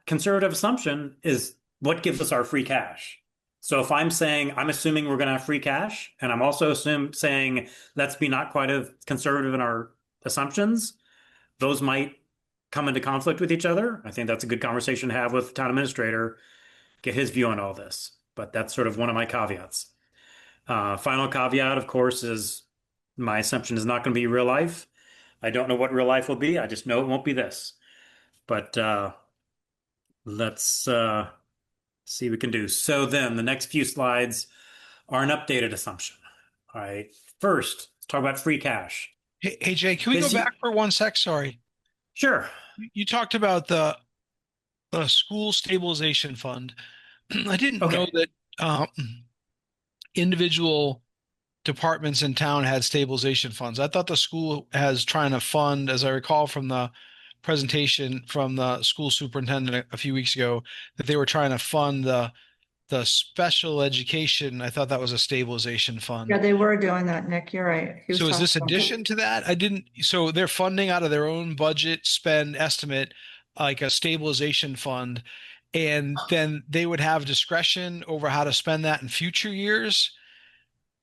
conservative assumption is what gives us our free cash. So if I'm saying, I'm assuming we're going to have free cash, and I'm also saying, let's be not quite as conservative in our assumptions, those might come into conflict with each other. I think that's a good conversation to have with the town administrator, get his view on all this. But that's sort of one of my caveats. Final caveat, of course, is my assumption is not going to be real life. I don't know what real life will be. I just know it won't be this. But let's see what we can do. So then the next few slides are an updated assumption. All right. First, let's talk about free cash. Hey Jay, can we go back for 1 sec? Sorry. Sure. You talked about the school stabilization fund. I didn't know that individual departments in town had stabilization funds. I thought the school has trying to fund, as I recall from the presentation from the school superintendent a few weeks ago, that they were trying to fund the special education. I thought that was a stabilization fund. Yeah, they were doing that, Nick. You're right. So is this addition to that? So they're funding out of their own budget spend estimate, like a stabilization fund, and then they would have discretion over how to spend that in future years.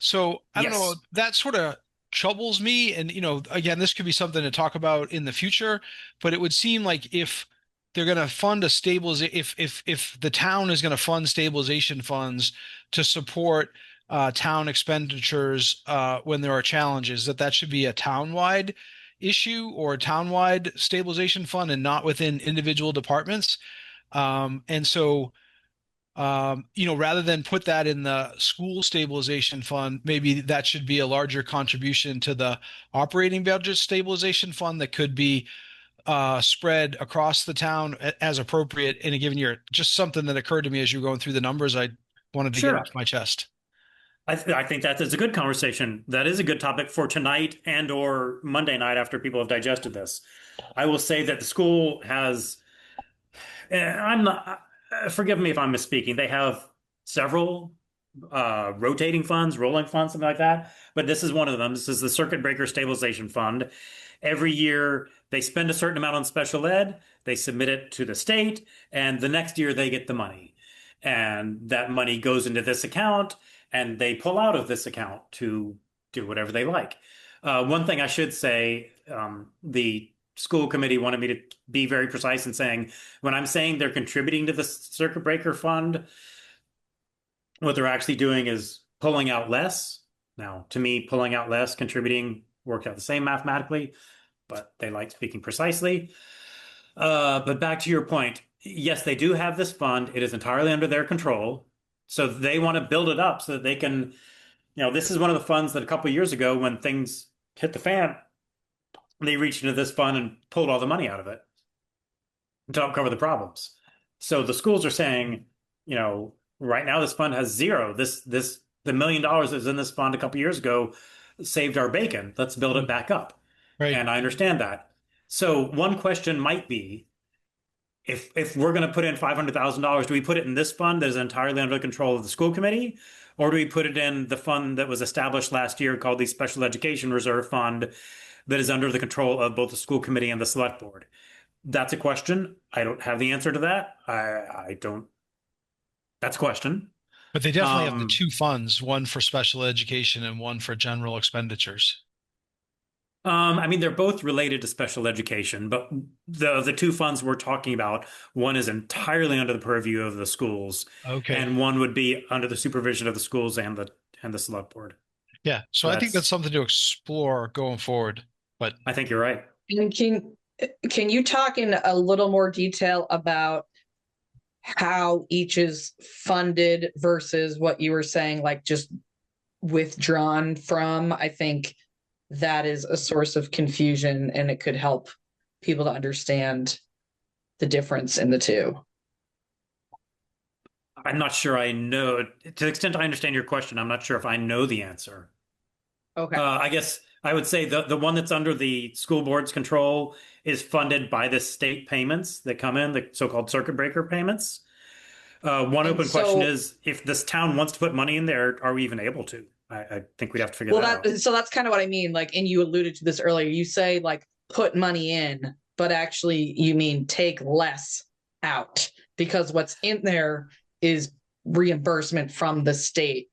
So I don't know, that sort of troubles me. And, again, this could be something to talk about in the future, but it would seem like if they're going to fund if the town is going to fund stabilization funds to support town expenditures when there are challenges, that should be a town-wide issue or a town-wide stabilization fund and not within individual departments. And so, rather than put that in the school stabilization fund, maybe that should be a larger contribution to the operating budget stabilization fund that could be spread across the town as appropriate in a given year. Just something that occurred to me as you were going through the numbers. I wanted to get Sure. off my chest. I think that is a good conversation. That is a good topic for tonight and or Monday night after people have digested this. I will say that the school has, I'm not, forgive me if I'm misspeaking. They have several rotating funds, rolling funds, something like that. But this is one of them. This is the Circuit Breaker Stabilization Fund. Every year they spend a certain amount on special ed, they submit it to the state, and the next year they get the money. And that money goes into this account, and they pull out of this account to do whatever they like. One thing I should say, the school committee wanted me to be very precise in saying, when I'm saying they're contributing to the circuit breaker fund, what they're actually doing is pulling out less. Now, to me, pulling out less, contributing worked out the same mathematically, but they like speaking precisely. But back to your point, yes, they do have this fund. It is entirely under their control. So they want to build it up so that they can, this is one of the funds that a couple of years ago, when things hit the fan, they reached into this fund and pulled all the money out of it to help cover the problems. So the schools are saying, right now this fund has zero. The $1 million that was in this fund a couple of years ago saved our bacon. Let's build it back up. Right. And I understand that. So one question might be, if we're going to put in $500,000, do we put it in this fund that is entirely under control of the school committee? Or do we put it in the fund that was established last year called the Special Education Reserve Fund that is under the control of both the school committee and the select board? That's a question. I don't have the answer to that. I don't. That's a question. But they definitely have the two funds, one for special education and one for general expenditures. They're both related to special education, but the two funds we're talking about, one is entirely under the purview of the schools, Okay. and one would be under the supervision of the schools and the select board. Yeah, so I think that's something to explore going forward. But I think you're right. And can you talk in a little more detail about how each is funded versus what you were saying, like just withdrawn from? I think that is a source of confusion, and it could help people to understand the difference in the two. I'm not sure I know. To the extent I understand your question, I'm not sure if I know the answer. Okay. I guess I would say the one that's under the school board's control is funded by the state payments that come in, the so-called circuit breaker payments. One open question is, if this town wants to put money in there, are we even able to? I think we'd have to figure that out. So that's kind of what I mean. Like, and you alluded to this earlier. You say like put money in, but actually you mean take less out, because what's in there is reimbursement from the state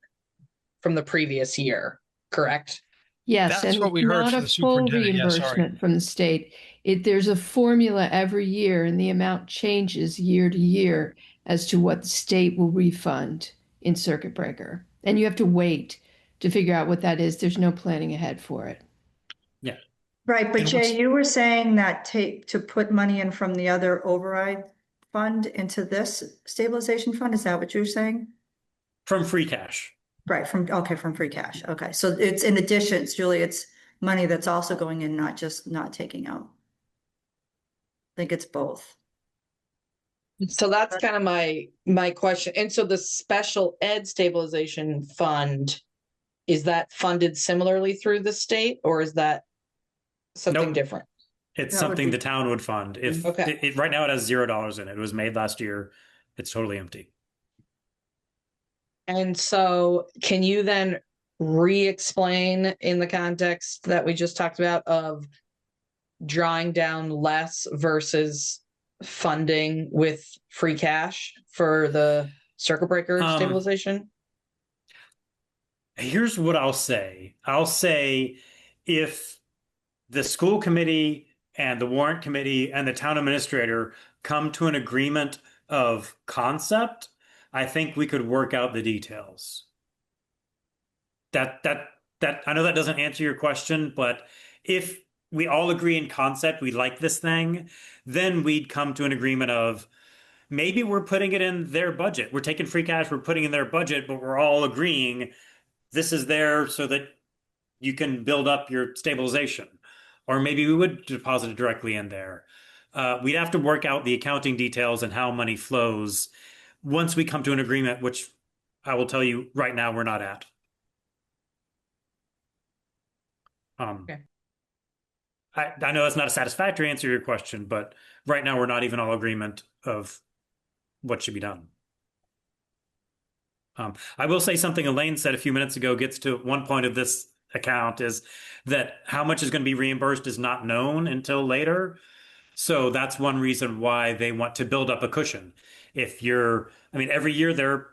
from the previous year, correct? Yes, That's and what we it's heard not from a the full superintendent. Yeah, sorry. reimbursement from the state. There's a formula every year, and the amount changes year to year as to what the state will refund in circuit breaker. And you have to wait to figure out what that is. There's no planning ahead for it. Yeah. Right, but And Jay, you were saying that to put money in from the other override fund into this stabilization fund, is that what you're saying? From free cash. Right, from free cash. Okay, so it's in addition, Julie, it's money that's also going in, not just not taking out. I think it's both. So that's kind of my question. And so the special ed stabilization fund, is that funded similarly through the state, or is that something Nope. different? It's That would something be- the town would fund. If Okay. right now it has $0 in it. It was made last year. It's totally empty. And so can you then re-explain in the context that we just talked about of drawing down less versus funding with free cash for the circuit breaker stabilization? Here's what I'll say. I'll say if the school committee and the warrant committee and the town administrator come to an agreement of concept, I think we could work out the details. I know that doesn't answer your question, but if we all agree in concept, we like this thing, then we'd come to an agreement of maybe we're putting it in their budget. We're taking free cash, we're putting in their budget, but we're all agreeing this is there so that you can build up your stabilization. Or maybe we would deposit it directly in there. We'd have to work out the accounting details and how money flows once we come to an agreement, which I will tell you right now we're not at. Okay. I know that's not a satisfactory answer to your question, but right now we're not even all agreement of what should be done. I will say something Elaine said a few minutes ago gets to one point of this account is that how much is going to be reimbursed is not known until later. So that's one reason why they want to build up a cushion. I mean, every year they're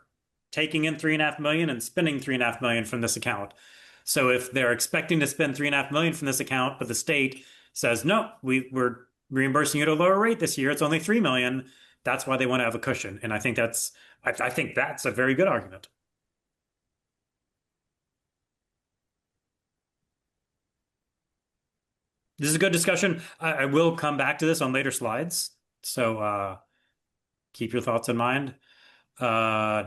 taking in 3.5 million and spending 3.5 million from this account. So if they're expecting to spend 3.5 million from this account, but the state says, no, we're reimbursing you at a lower rate this year, it's only 3 million. That's why they want to have a cushion. And I think that's a very good argument. This is a good discussion. I will come back to this on later slides. So keep your thoughts in mind. Okay.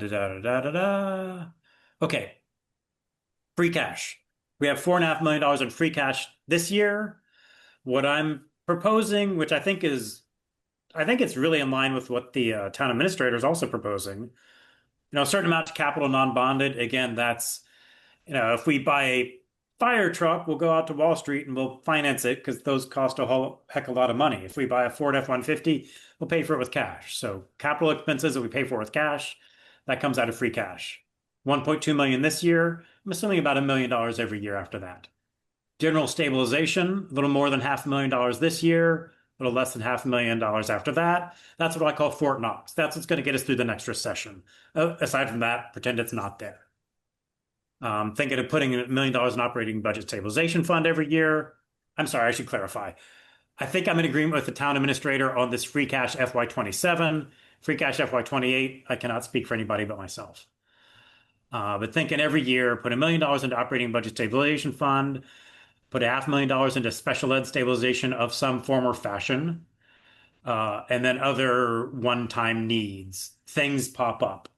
Free cash. We have $4.5 million in free cash this year. What I'm proposing, which I think it's really in line with what the town administrator is also proposing. A certain amount to capital non-bonded. Again, that's, if we buy a fire truck, we'll go out to Wall Street and we'll finance it because those cost a whole heck of a lot of money. If we buy a Ford F-150, we'll pay for it with cash. So capital expenses that we pay for with cash, that comes out of free cash. 1.2 million this year. I'm assuming about $1 million every year after that. General stabilization, a little more than $500,000 this year, a little less than $500,000 after that. That's what I call Fort Knox. That's what's going to get us through the next recession. Aside from that, pretend it's not there. Thinking of putting $1 million in operating budget stabilization fund every year. I'm sorry, I should clarify. I think I'm in agreement with the town administrator on this free cash FY27. Free cash FY28, I cannot speak for anybody but myself. But thinking every year, put $1 million into operating budget stabilization fund, put $500,000 into special ed stabilization of some form or fashion, and then other one-time needs. Things pop up.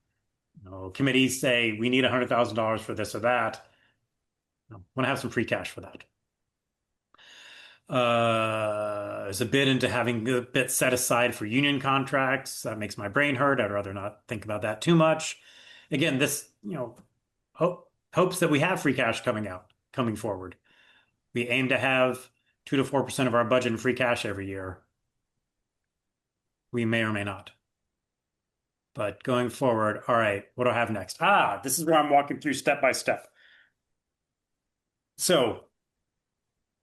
Committees say we need $100,000 for this or that. I want to have some free cash for that. There's a bit into having a bit set aside for union contracts. That makes my brain hurt. I'd rather not think about that too much. Again, this, hopes that we have free cash coming forward. We aim to have 2 to 4% of our budget in free cash every year. We may or may not. But going forward, all right, what do I have next? This is where I'm walking through step by step. So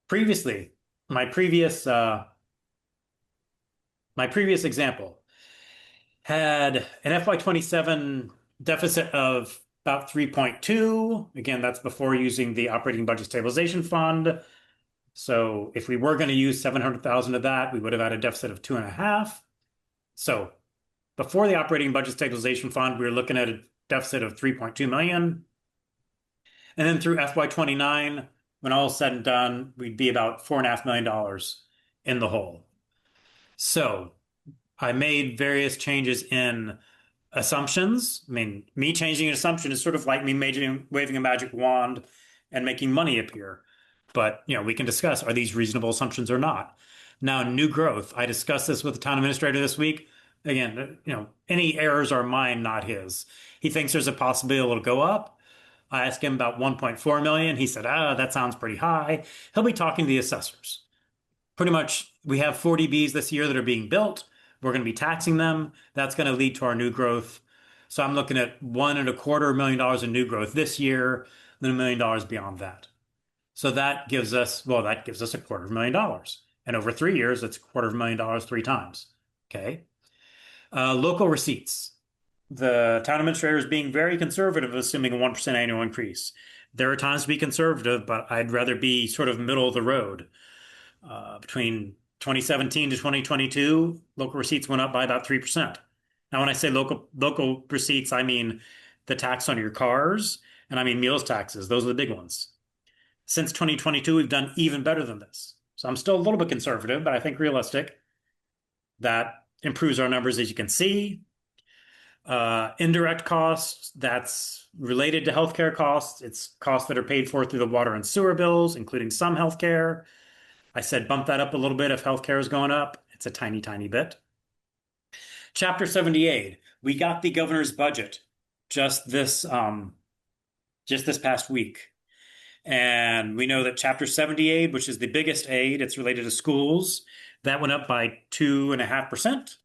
previously, my previous example had an FY27 deficit of about 3.2. Again, that's before using the operating budget stabilization fund. So if we were going to use 700,000 of that, we would have had a deficit of 2.5. So before the operating budget stabilization fund, we were looking at a deficit of 3.2 million. And then through FY29, when all is said and done, we'd be about $4.5 million in the hole. So I made various changes in assumptions. I mean, me changing an assumption is sort of like me waving a magic wand and making money appear. But, we can discuss, are these reasonable assumptions or not? Now, new growth. I discussed this with the town administrator this week. Again, any errors are mine, not his. He thinks there's a possibility it'll go up. I asked him about 1.4 million. He said, that sounds pretty high. He'll be talking to the assessors. Pretty much, we have 40Bs this year that are being built. We're going to be taxing them. That's going to lead to our new growth. So I'm looking at $1.25 million in new growth this year, then $1 million beyond that. So that gives us $250,000. And over 3 years, that's $250,000 3 times. Okay. Local receipts. The town administrator is being very conservative, assuming a 1% annual increase. There are times to be conservative, but I'd rather be sort of middle of the road. Between 2017 to 2022, local receipts went up by about 3%. Now, when I say local receipts, I mean the tax on your cars, And I mean meals taxes, those are the big ones. Since 2022, we've done even better than this. So I'm still a little bit conservative, but I think realistic. That improves our numbers, as you can see. Indirect costs, that's related to healthcare costs. It's costs that are paid for through the water and sewer bills, including some healthcare. I said bump that up a little bit if healthcare is going up. It's a tiny, tiny bit. Chapter 78, we got the governor's budget just this past week. And we know that Chapter 70 aid, which is the biggest aid, it's related to schools, that went up by 2.5%.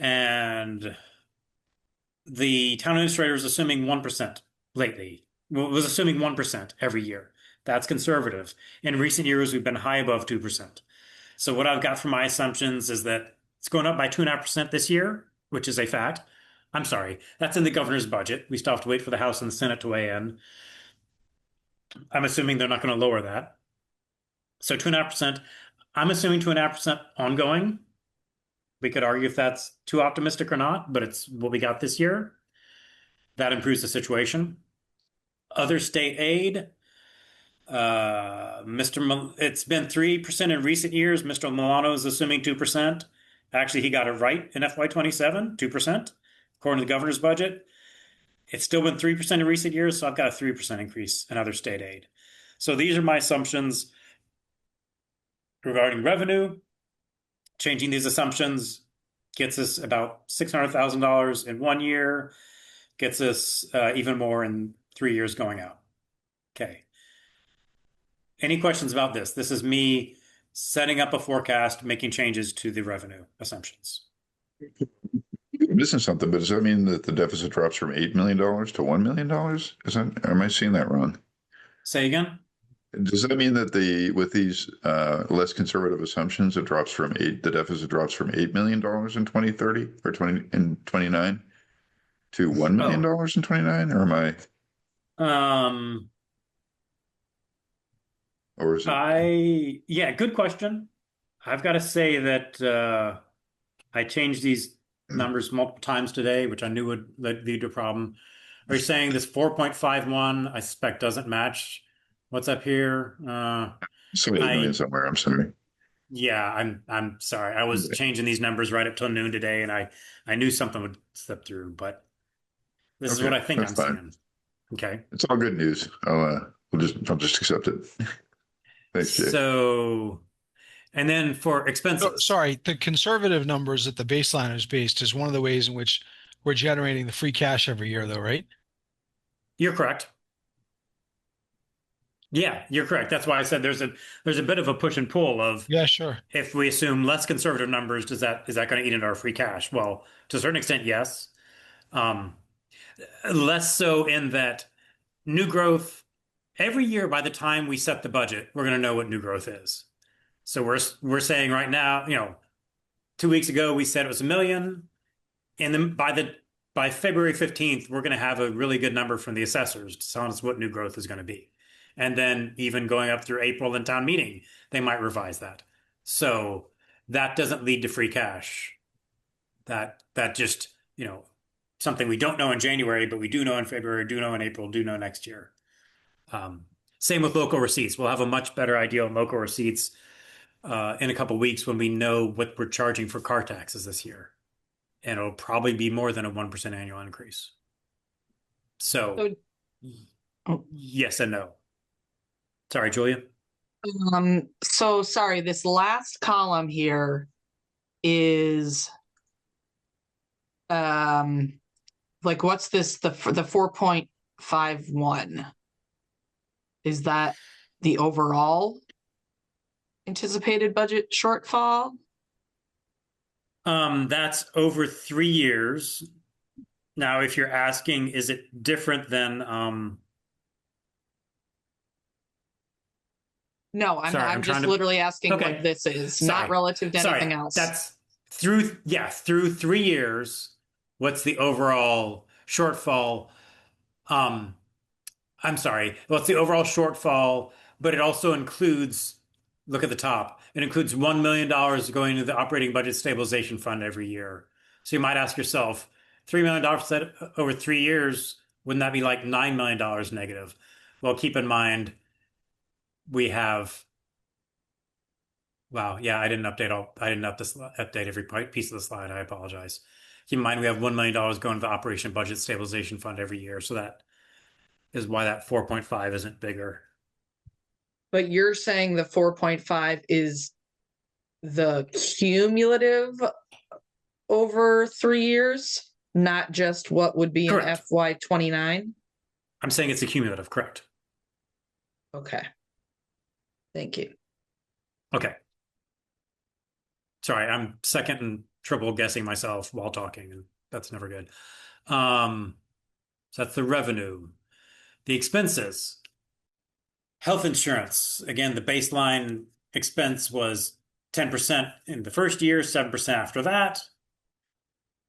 And the town administrator is assuming 1% lately. Well, was assuming 1% every year. That's conservative. In recent years, we've been high above 2%. So what I've got for my assumptions is that it's going up by 2.5% this year, which is a fact. I'm sorry, that's in the governor's budget. We still have to wait for the House and the Senate to weigh in. I'm assuming they're not going to lower that. So 2.5%. I'm assuming 2.5% ongoing. We could argue if that's too optimistic or not, but it's what we got this year. That improves the situation. Other state aid, it's been 3% in recent years. Mr. Milano is assuming 2%. Actually, he got it right in FY27, 2%, according to the governor's budget. It's still been 3% in recent years, so I've got a 3% increase in other state aid. So these are my assumptions regarding revenue. Changing these assumptions gets us about $600,000 in 1 year, gets us even more in 3 years going out. Okay. Any questions about this? This is me setting up a forecast, making changes to the revenue assumptions. I'm missing something, but does that mean that the deficit drops from $8 million to $1 million? Am I seeing that wrong? Say again? Does that mean that with these less conservative assumptions, the deficit drops from $8 million in 2030 or 29 to $1 million in 29? Or am I? Or is it? Yeah, good question. I've got to say that I changed these numbers multiple times today, which I knew would lead to a problem. Are you saying this 4.51, I suspect, doesn't match what's up here? So $8 million somewhere. I'm sorry. Yeah, I'm sorry. I was changing these numbers right up till noon today, and I knew something would slip through, but this is what I think I'm seeing. Okay. It's all good news. I'll just accept it. Thanks, Jay. So, and then for expenses. Sorry, the conservative numbers that the baseline is based is one of the ways in which we're generating the free cash every year, though, right? You're correct. Yeah, you're correct. That's why I said there's a bit of a push and pull of, yeah, sure. If we assume less conservative numbers, is that going to eat into our free cash? Well, to a certain extent, yes. Less so in that new growth, every year by the time we set the budget, we're going to know what new growth is. So we're saying right now, 2 weeks ago we said it was $1 million, and then by February 15th, we're going to have a really good number from the assessors to tell us what new growth is going to be. And then even going up through April and town meeting, they might revise that. So that doesn't lead to free cash. That just, something we don't know in January, but we do know in February, do know in April, do know next year. Same with local receipts. We'll have a much better idea on local receipts in a couple of weeks when we know what we're charging for car taxes this year. And it'll probably be more than a 1% annual increase. So yes and no. Sorry, Julia. So sorry, this last column here is what's this, the 4.51? Is that the overall anticipated budget shortfall? That's over 3 years. Now, if you're asking, is it different than No, I'm just literally asking what this is, not relative to anything else. That's through 3 years. What's the overall shortfall? I'm sorry. Well, it's the overall shortfall, but it also includes, look at the top, it includes $1 million going to the operating budget stabilization fund every year. So you might ask yourself, $3 million set over 3 years, Wouldn't that be like $9 million negative? Well, keep in mind we have, wow, yeah, I didn't update every piece of the slide. I apologize. Keep in mind we have $1 million going to the Operation Budget Stabilization Fund every year, so that is why that 4.5 isn't bigger. But you're saying the 4.5 is the cumulative over 3 years, not just what would be in Correct. FY 29? I'm saying it's a cumulative, correct? Okay. Thank you. Okay. Sorry, I'm second and triple guessing myself while talking, and that's never good. So that's the revenue. The expenses. Health insurance. Again, the baseline expense was 10% in the first year, 7% after that.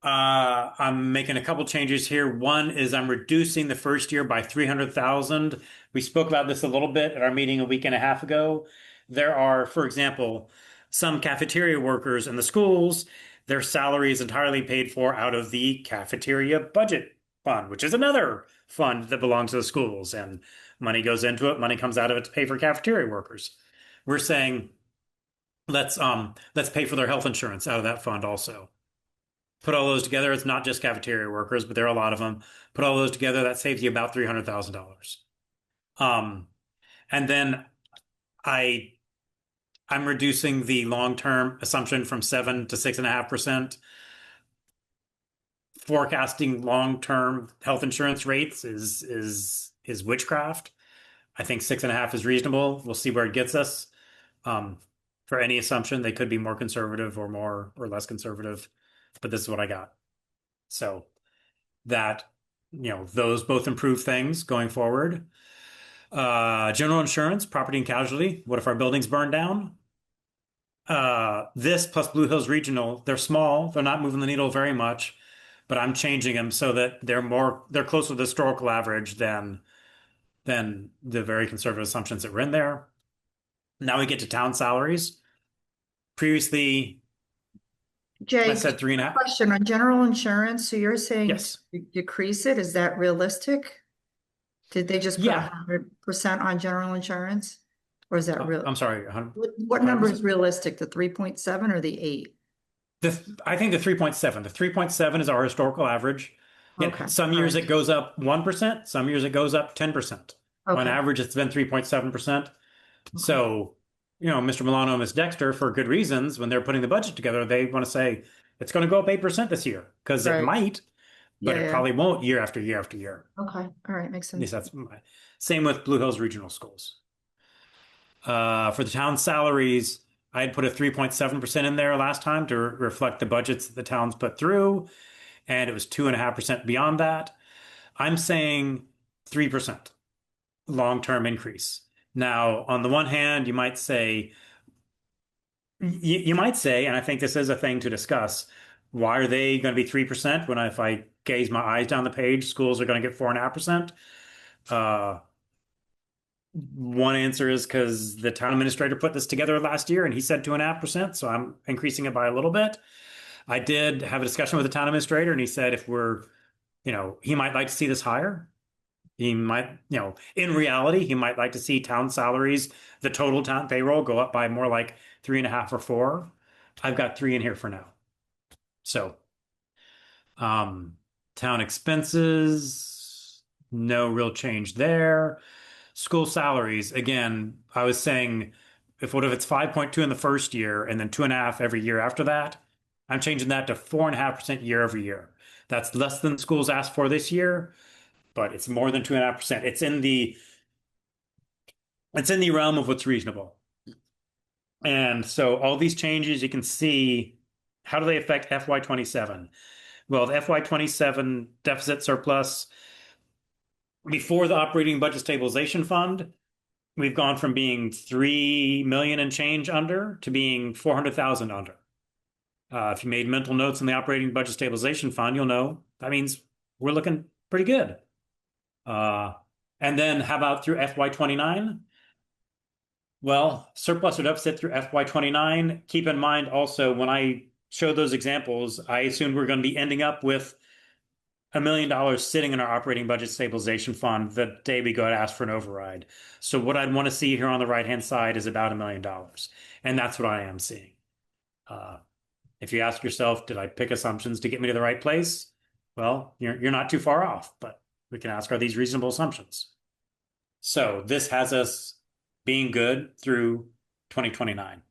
I'm making a couple changes here. One is I'm reducing the first year by 300,000. We spoke about this a little bit at our meeting a week and a half ago. There are, for example, some cafeteria workers in the schools, their salary is entirely paid for out of the cafeteria budget fund, which is another fund that belongs to the schools, and money goes into it, money comes out of it to pay for cafeteria workers. We're saying let's pay for their health insurance out of that fund also. Put all those together, it's not just cafeteria workers, but there are a lot of them. Put all those together, that saves you about $300,000. And then I'm reducing the long-term assumption from 7 to 6.5%. Forecasting long-term health insurance rates is witchcraft. I think 6.5 is reasonable. We'll see where it gets us. For any assumption, they could be more conservative or more or less conservative, but this is what I got. So that, those both improve things going forward. General insurance, property and casualty. What if our buildings burn down? This plus Blue Hills Regional, they're small. They're not moving the needle very much, but I'm changing them so that they're closer to the historical average than the very conservative assumptions that were in there. Now we get to town salaries. Previously, Jay, I said 3.5. question on general insurance. So you're saying Yes. decrease it? Is that realistic? Did they just put Yeah. 100% on general insurance? Or is that real? I'm sorry. What number is realistic? The 3.7 or the 8? I think the 3.7. The 3.7 is our historical average. Okay. Some years it goes up 1%. Some years it goes up 10%. On Okay. average, it's been 3.7%. So, Mr. Milano and Ms. Dexter, for good reasons, when they're putting the budget together, they want to say it's going to go up 8% this year because it Right. might, but it probably won't year after year after year. Okay. All right. Makes sense. Yes, same with Blue Hills Regional Schools. For the town salaries, I had put a 3.7% in there last time to reflect the budgets that the towns put through, and it was 2.5% beyond that. I'm saying 3% long-term increase. Now, on the one hand, you might say, and I think this is a thing to discuss, why are they going to be 3% when if I gaze my eyes down the page, schools are going to get 4.5%? One answer is because the town administrator put this together last year and he said 2.5%, so I'm increasing it by a little bit. I did have a discussion with the town administrator and he said if he might like to see this higher. He might, in reality, he might like to see town salaries, the total town payroll go up by more like 3.5 or 4. I've got 3 in here for now. So, town expenses, no real change there. School salaries, again, I was saying, if it's 5.2 in the first year and then 2.5 every year after that, I'm changing that to 4.5% year over year. That's less than schools asked for this year, but it's more than 2.5%. It's in the realm of what's reasonable. And so all these changes, you can see, how do they affect FY27? Well, the FY27 deficit surplus, before the operating budget stabilization fund, we've gone from being 3 million and change under to being 400,000 under. If you made mental notes in the operating budget stabilization fund, you'll know that means we're looking pretty good. And then how about through FY29? Well, surplus or deficit through FY29. Keep in mind also, when I showed those examples, I assumed we're going to be ending up with $1 million sitting in our operating budget stabilization fund the day we go to ask for an override. So what I'd want to see here on the right-hand side is about $1 million. And that's what I am seeing. If you ask yourself, did I pick assumptions to get me to the right place? Well, you're not too far off, but we can ask, are these reasonable assumptions? So this has us being good through 2029.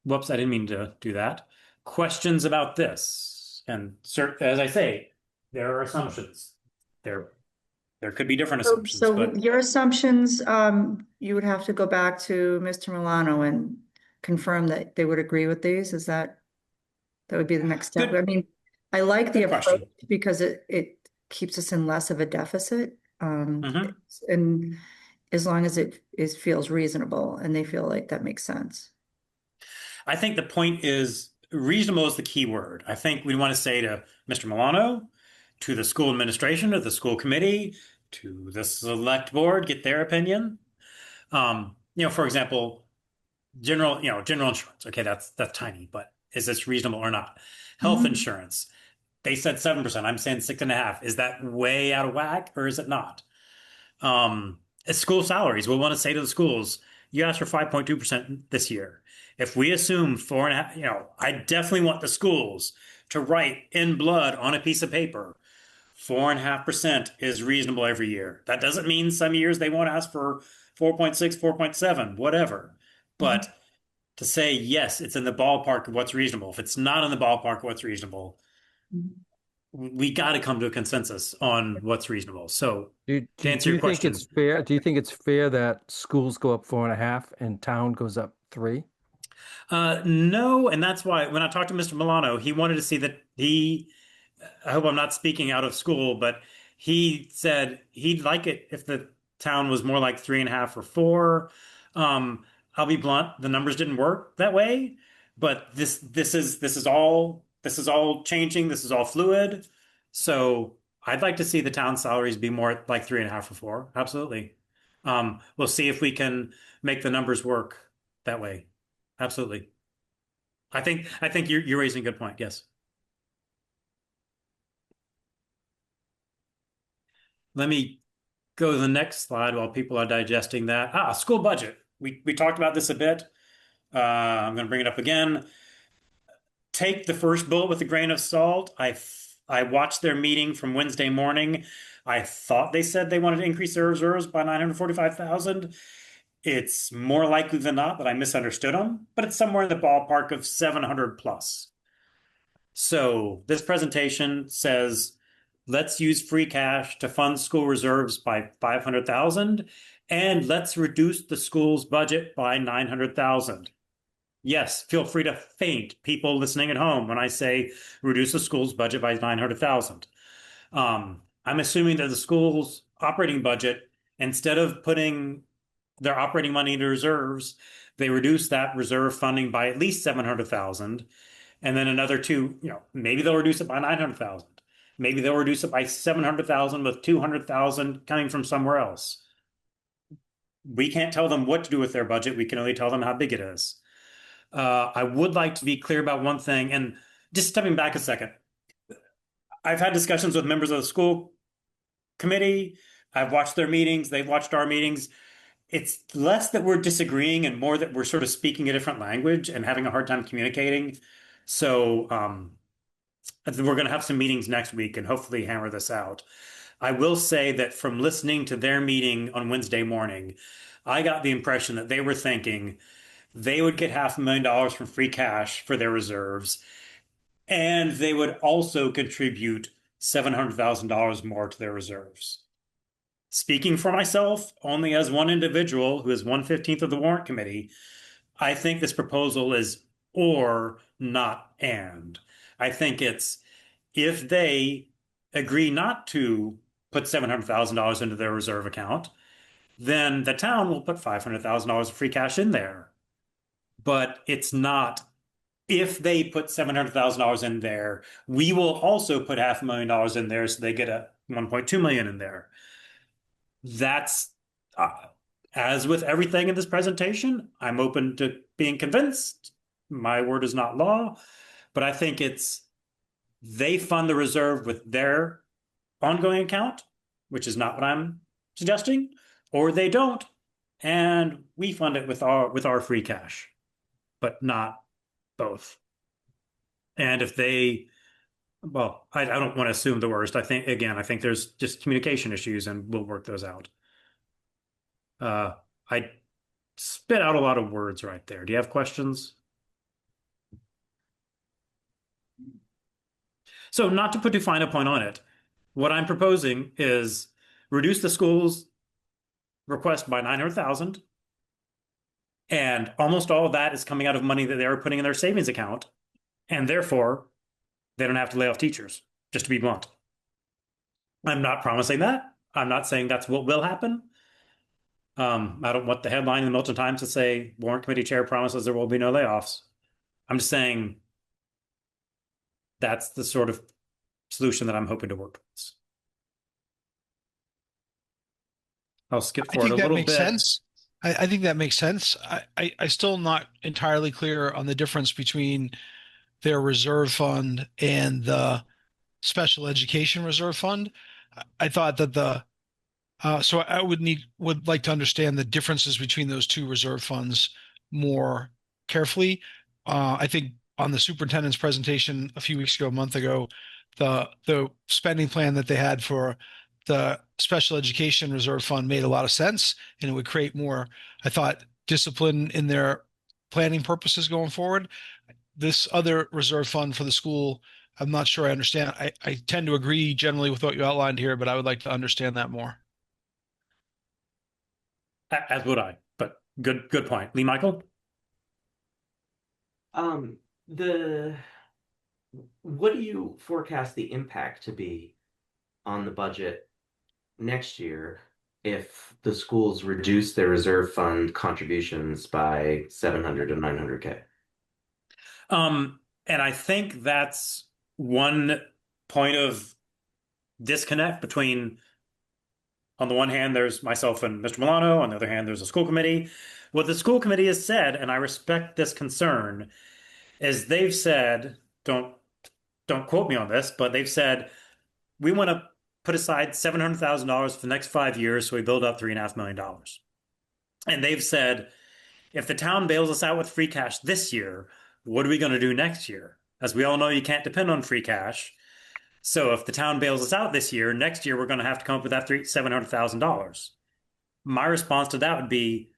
Whoops, I didn't mean to do that. Questions about this? And as I say, there are assumptions. There could be different assumptions, So but your assumptions, you would have to go back to Mr. Milano and confirm that they would agree with these. That would be the next step? Good. I mean, I like the Good approach question. because it keeps us in less of a deficit. Mhm. And as long as it feels reasonable and they feel like that makes sense. I think the point is reasonable is the key word. I think we want to say to Mr. Milano, to the school administration, to the school committee, to the select board, get their opinion. For example, general insurance. Okay, that's tiny, but is this reasonable or not? Health Mhm. insurance. They said 7%. I'm saying 6.5%. Is that way out of whack or is it not? School salaries. We'll want to say to the schools, you asked for 5.2% this year. If we assume 4.5%, I definitely want the schools to write in blood on a piece of paper, 4.5% is reasonable every year. That doesn't mean some years they won't ask for 4.6, 4.7, whatever. But to say, yes, it's in the ballpark of what's reasonable. If it's not in the ballpark of what's reasonable, we got to come to a consensus on what's reasonable. So to answer Do your you think question, it's fair? Do you think it's fair that schools go up 4.5 and town goes up 3? no, and that's why when I talked to Mr. Milano, he wanted to see that I hope I'm not speaking out of school, but he said he'd like it if the town was more like 3.5 or 4. I'll be blunt, the numbers didn't work that way, but this is all changing. This is all fluid. So I'd like to see the town salaries be more like 3.5 or 4. Absolutely. We'll see if we can make the numbers work that way. Absolutely. I think you're raising a good point. Yes. Let me go to the next slide while people are digesting that. School budget. We talked about this a bit. I'm going to bring it up again. Take the first bullet with a grain of salt. I watched their meeting from Wednesday morning. I thought they said they wanted to increase their reserves by 945,000. It's more likely than not that I misunderstood them, but it's somewhere in the ballpark of 700 plus. So this presentation says, let's use free cash to fund school reserves by 500,000 and let's reduce the school's budget by 900,000. Yes, feel free to faint, people listening at home, when I say reduce the school's budget by 900,000. I'm assuming that the school's operating budget, instead of putting their operating money into reserves, they reduce that reserve funding by at least 700,000. And then another two, maybe they'll reduce it by 900,000. Maybe they'll reduce it by 700,000 with 200,000 coming from somewhere else. We can't tell them what to do with their budget. We can only tell them how big it is. I would like to be clear about one thing, and just stepping back a second. I've had discussions with members of the school committee. I've watched their meetings. They've watched our meetings. It's less that we're disagreeing and more that we're sort of speaking a different language and having a hard time communicating. So we're going to have some meetings next week and hopefully hammer this out. I will say that from listening to their meeting on Wednesday morning, I got the impression that they were thinking they would get $500,000 from free cash for their reserves, and they would also contribute $700,000 more to their reserves. Speaking for myself, only as one individual who is 1/15 of the warrant committee, I think this proposal is or, not and. I think it's if they agree not to put $700,000 into their reserve account, then the town will put $500,000 of free cash in there. But it's not if they put $700,000 in there, we will also put $500,000 in there so they get a 1.2 million in there. That's as with everything in this presentation, I'm open to being convinced. My word is not law, but I think it's they fund the reserve with their ongoing account, which is not what I'm suggesting, or they don't, and we fund it with our free cash, but not both. And if they, well, I don't want to assume the worst. I think there's just communication issues, and we'll work those out. I spit out a lot of words right there. Do you have questions? So, not to put too fine a point on it, what I'm proposing is reduce the school's request by 900,000, and almost all of that is coming out of money that they are putting in their savings account, and therefore they don't have to lay off teachers, just to be blunt. I'm not promising that. I'm not saying that's what will happen. I don't want the headline in the Milton Times to say Warrant Committee Chair promises there will be no layoffs. I'm just saying that's the sort of solution that I'm hoping to work towards. I'll skip I forward think a that little makes bit. sense. I think that makes sense. I still not entirely clear on the difference between their reserve fund and the special education reserve fund. I thought that so I would like to understand the differences between those two reserve funds more carefully. I think on the superintendent's presentation a few weeks ago, a month ago, the spending plan that they had for the special education reserve fund made a lot of sense, and it would create more, I thought, discipline in their planning purposes going forward. This other reserve fund for the school, I'm not sure I understand. I tend to agree generally with what you outlined here, but I would like to understand that more. As would I, but good point. Lee Michael? The what do you forecast the impact to be on the budget next year if the schools reduce their reserve fund contributions by 700 to 900K? And I think that's one point of disconnect between, on the one hand, there's myself and Mr. Milano. On the other hand, there's a school committee. What the school committee has said, and I respect this concern, is they've said, don't quote me on this, but they've said we want to put aside $700,000 for the next 5 years, so we build up $3.5 million. And they've said, if the town bails us out with free cash this year, what are we going to do next year? As we all know, you can't depend on free cash. So if the town bails us out this year, next year we're going to have to come up with that $700,000. My response to that would be,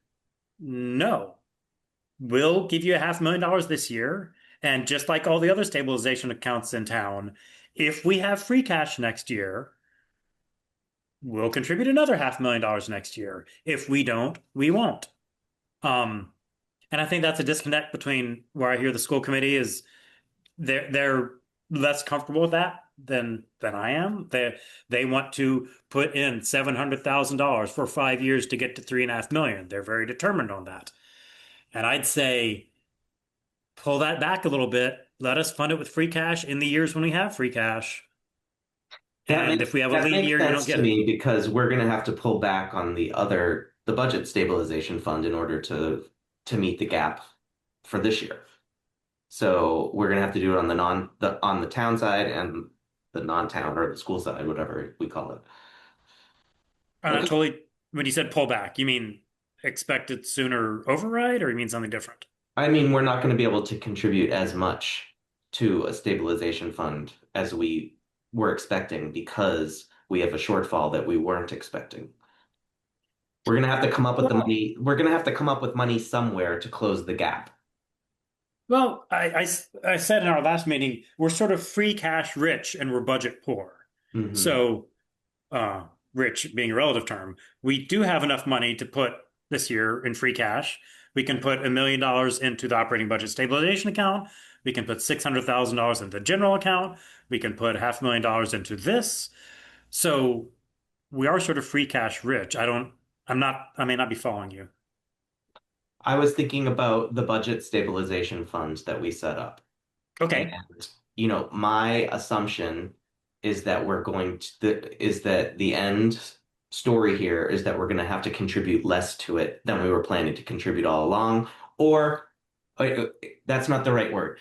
no. We'll give you $500,000 this year, and just like all the other stabilization accounts in town, if we have free cash next year, we'll contribute another $500,000 next year. If we don't, we won't. And I think that's a disconnect between where I hear the school committee is they're less comfortable with that than I am. They want to put in $700,000 for 5 years to get to $3.5 million. They're very determined on that. And I'd say pull that back a little bit. Let us fund it with free cash in the years when we have free cash. And if we have a lean year, you don't get it. it. Because we're going to have to pull back on the budget stabilization fund in order to meet the gap for this year. So we're going to have to do it on on the town side and the non-town or the school side, whatever we call it. When you said pull back, you mean expected sooner override, or you mean something different? I mean, we're not going to be able to contribute as much to a stabilization fund as we were expecting because we have a shortfall that we weren't expecting. We're going to have to come up with the money. We're going to have to come up with money somewhere to close the gap. Well, I said in our last meeting, we're sort of free cash rich and we're budget poor. Mm-hmm. So, rich being a relative term, we do have enough money to put this year in free cash. We can put $1 million into the operating budget stabilization account. We can put $600,000 into the general account. We can put $500,000 into this. So we are sort of free cash rich. I may not be following you. I was thinking about the budget stabilization fund that we set up. Okay. And, my assumption is that the end story here is that we're going to have to contribute less to it than we were planning to contribute all along, or that's not the right word.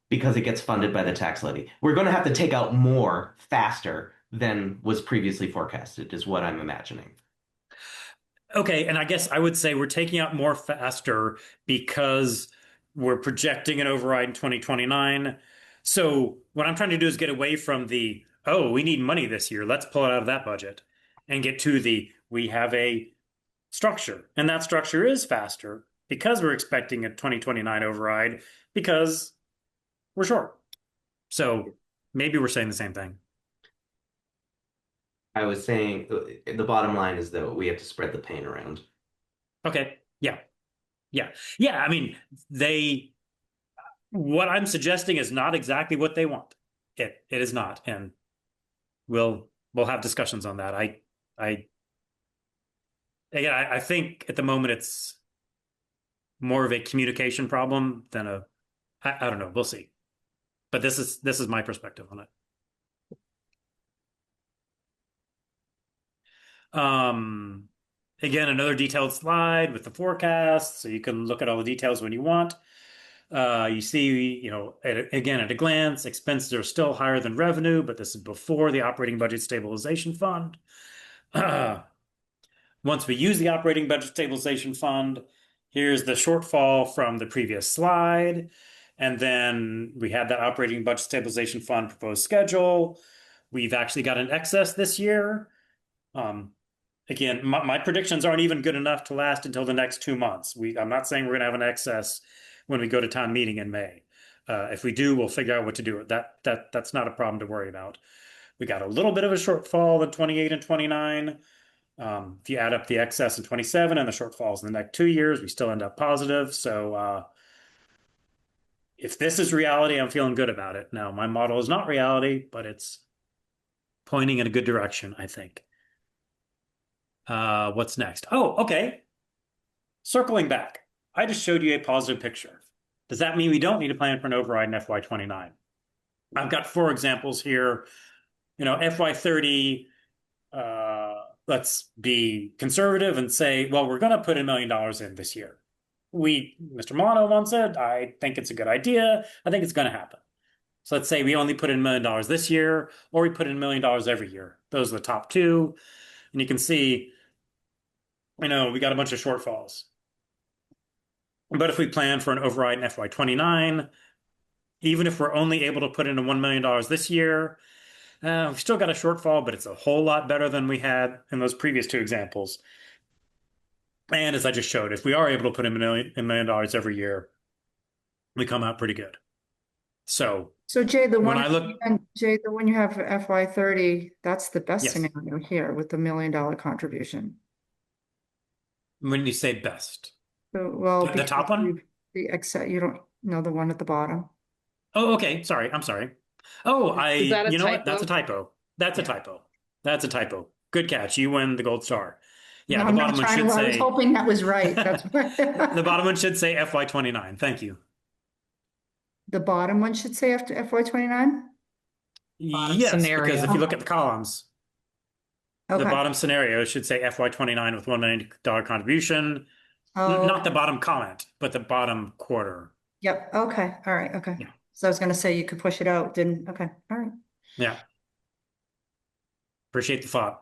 because it gets funded by the tax levy. We're going to have to take out more faster than was previously forecasted, is what I'm imagining. Okay, and I guess I would say we're taking out more faster because we're projecting an override in 2029. So what I'm trying to do is get away from the, oh, we need money this year, let's pull it out of that budget, and get to the, we have a structure, and that structure is faster because we're expecting a 2029 override because we're short. So maybe we're saying the same thing. I was saying the bottom line is that we have to spread the pain around. Okay. Yeah. Yeah. Yeah. I mean, what I'm suggesting is not exactly what they want. It is not. And we'll have discussions on that. I think at the moment it's more of a communication problem than I don't know. We'll see. But this is my perspective on it. Again, another detailed slide with the forecast, so you can look at all the details when you want. You see, again, at a glance, expenses are still higher than revenue, but this is before the operating budget stabilization fund. Once we use the operating budget stabilization fund, here's the shortfall from the previous slide. And then we had that operating budget stabilization fund proposed schedule. We've actually got an excess this year. Again, my predictions aren't even good enough to last until the next 2 months. I'm not saying we're going to have an excess when we go to town meeting in May. If we do, we'll figure out what to do. That's not a problem to worry about. We got a little bit of a shortfall in 28 and 29. If you add up the excess in 27 and the shortfalls in the next 2 years, we still end up positive. So if this is reality, I'm feeling good about it. Now, my model is not reality, but it's pointing in a good direction, I think. What's next? Oh, okay. Circling back, I just showed you a positive picture. Does that mean we don't need to plan for an override in FY29? I've got 4 examples here. FY30, let's be conservative and say, well, we're going to put $1 million in this year. Mr. Milano once said, I think it's a good idea. I think it's going to happen. So let's say we only put in $1 million this year, or we put in $1 million every year. Those are the top 2. And you can see, we got a bunch of shortfalls. But if we plan for an override in FY29, even if we're only able to put in $1 million this year, we've still got a shortfall, but it's a whole lot better than we had in those previous 2 examples. And as I just showed, if we are able to put in $1 million every year, we come out pretty good. So Jay, the when one I look, Jay, the one you have for FY30, that's the best Yes. scenario here with the $1 million contribution. when you say best, So, well, the top because one? you don't know the one at the bottom. Oh, okay. Sorry. I'm sorry. Oh, Is that a you know what? That's a typo? typo. That's a Yeah. typo. That's a typo. Good catch. You win the gold star. Yeah, No, the I'm bottom not one trying should to, I was say hoping that was right. That's the bottom one should say FY29. Thank you. The bottom one should say after FY29? Bottom Yes, because scenario. if you look at the columns, the Okay. bottom scenario should say FY29 with $1 million contribution. Oh, Not the bottom comment, but the bottom quarter. yep. Okay. All right. Okay. Yeah. So I was going to say you could push it out. Didn't. Okay. All right. Yeah. Appreciate the thought.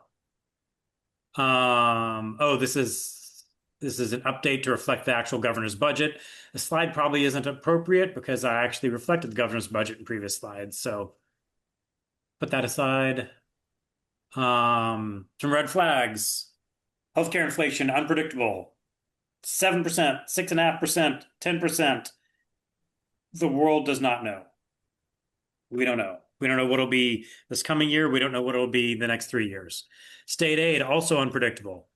Oh, this is an update to reflect the actual governor's budget. The slide probably isn't appropriate because I actually reflected the governor's budget in previous slides. So put that aside. Some red flags. Healthcare inflation, unpredictable. 7%, 6.5%, 10%. The world does not know. We don't know. We don't know what it'll be this coming year. We don't know what it'll be the next 3 years. State aid, also unpredictable.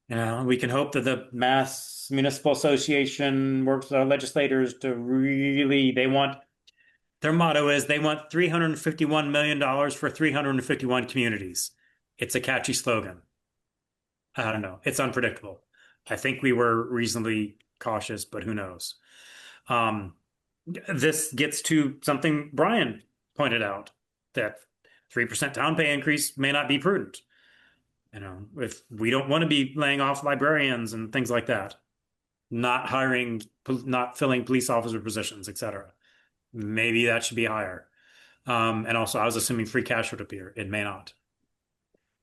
We can hope that the Mass Municipal Association works with our legislators to their motto is they want $351 million for 351 communities. It's a catchy slogan. I don't know. It's unpredictable. I think we were reasonably cautious, but who knows? This gets to something Brian pointed out, that 3% down pay increase may not be prudent. If we don't want to be laying off librarians and things like that, not filling police officer positions, etc. Maybe that should be higher. And also, I was assuming free cash would appear. It may not.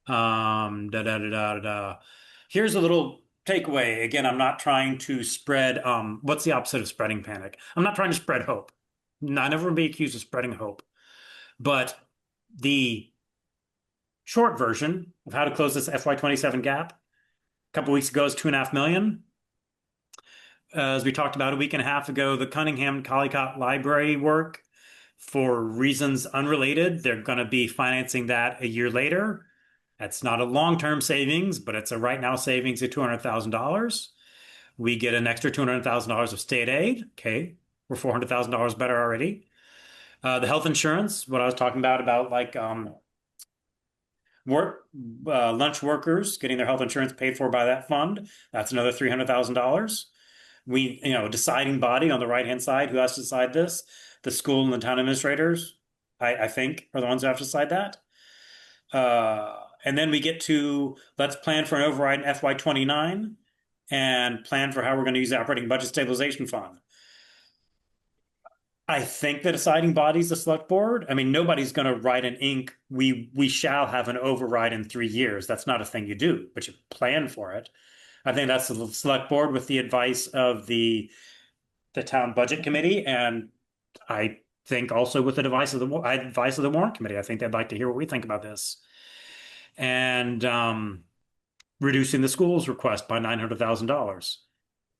Da da da da da. Da. Here's a little takeaway. Again, I'm not trying to spread. What's the opposite of spreading panic? I'm not trying to spread hope. I never would be accused of spreading hope. But the short version of how to close this FY27 gap a couple weeks ago is 2.5 million. As we talked about a week and a half ago, the Cunningham Collicott Library work, for reasons unrelated, they're going to be financing that a year later. That's not a long-term savings, but it's a right now savings of $200,000. We get an extra $200,000 of state aid. Okay, we're $400,000 better already. The health insurance, what I was talking about like lunch workers getting their health insurance paid for by that fund. That's another $300,000. We, deciding body on the right-hand side, who has to decide this? The school and the town administrators, I think, are the ones who have to decide that. And then we get to, let's plan for an override in FY29 and plan for how we're going to use the operating budget stabilization fund. I think the deciding body is the select board. I mean, nobody's going to write an ink. We shall have an override in 3 years. That's not a thing you do, but you plan for it. I think that's the select board with the advice of the town budget committee, and I think also with the advice of the warrant committee. I think they'd like to hear what we think about this. And reducing the school's request by $900,000.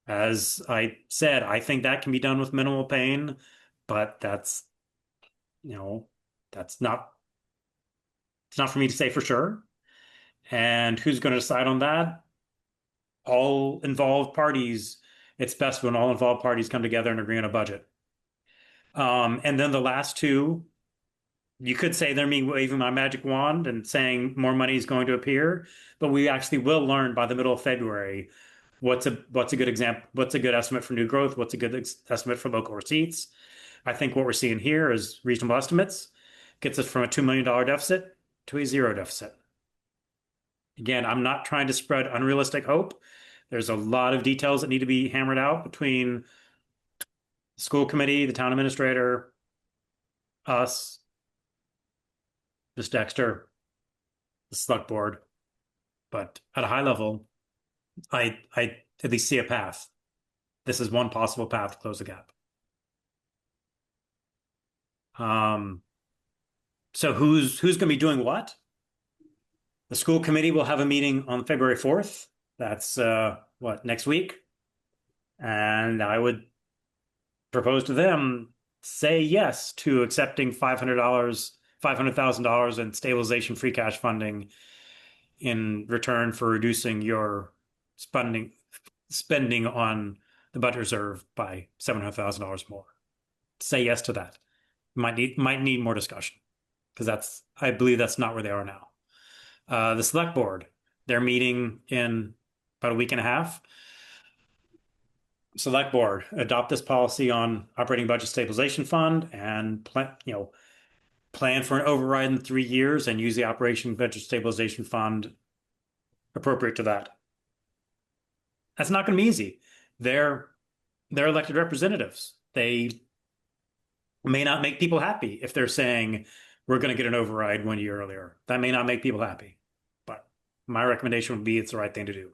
As I said, I think that can be done with minimal pain, but that's not, it's not for me to say for sure. And who's going to decide on that? All involved parties. It's best when all involved parties come together and agree on a budget. And then the last two, you could say they're me waving my magic wand and saying more money is going to appear, but we actually will learn by the middle of February what's a good example, what's a good estimate for new growth, what's a good estimate for local receipts. I think what we're seeing here is reasonable estimates, gets us from a $2 million deficit to a zero deficit. Again, I'm not trying to spread unrealistic hope. There's a lot of details that need to be hammered out between the school committee, the town administrator, us, Ms. Dexter, the select board. But at a high level, I at least see a path. This is one possible path to close the gap. So who's going to be doing what? The school committee will have a meeting on February 4th. That's next week? And I would propose to them, say yes to accepting $500,000 in stabilization free cash funding in return for reducing your spending on the budget reserve by $700,000 more. Say yes to that. Might need more discussion, because I believe that's not where they are now. The select board, they're meeting in about a week and a half. Select board, adopt this policy on operating budget stabilization fund and plan for an override in 3 years and use the operation budget stabilization fund appropriate to that. That's not going to be easy. They're elected representatives. They may not make people happy if they're saying we're going to get an override 1 year earlier. That may not make people happy, but my recommendation would be it's the right thing to do.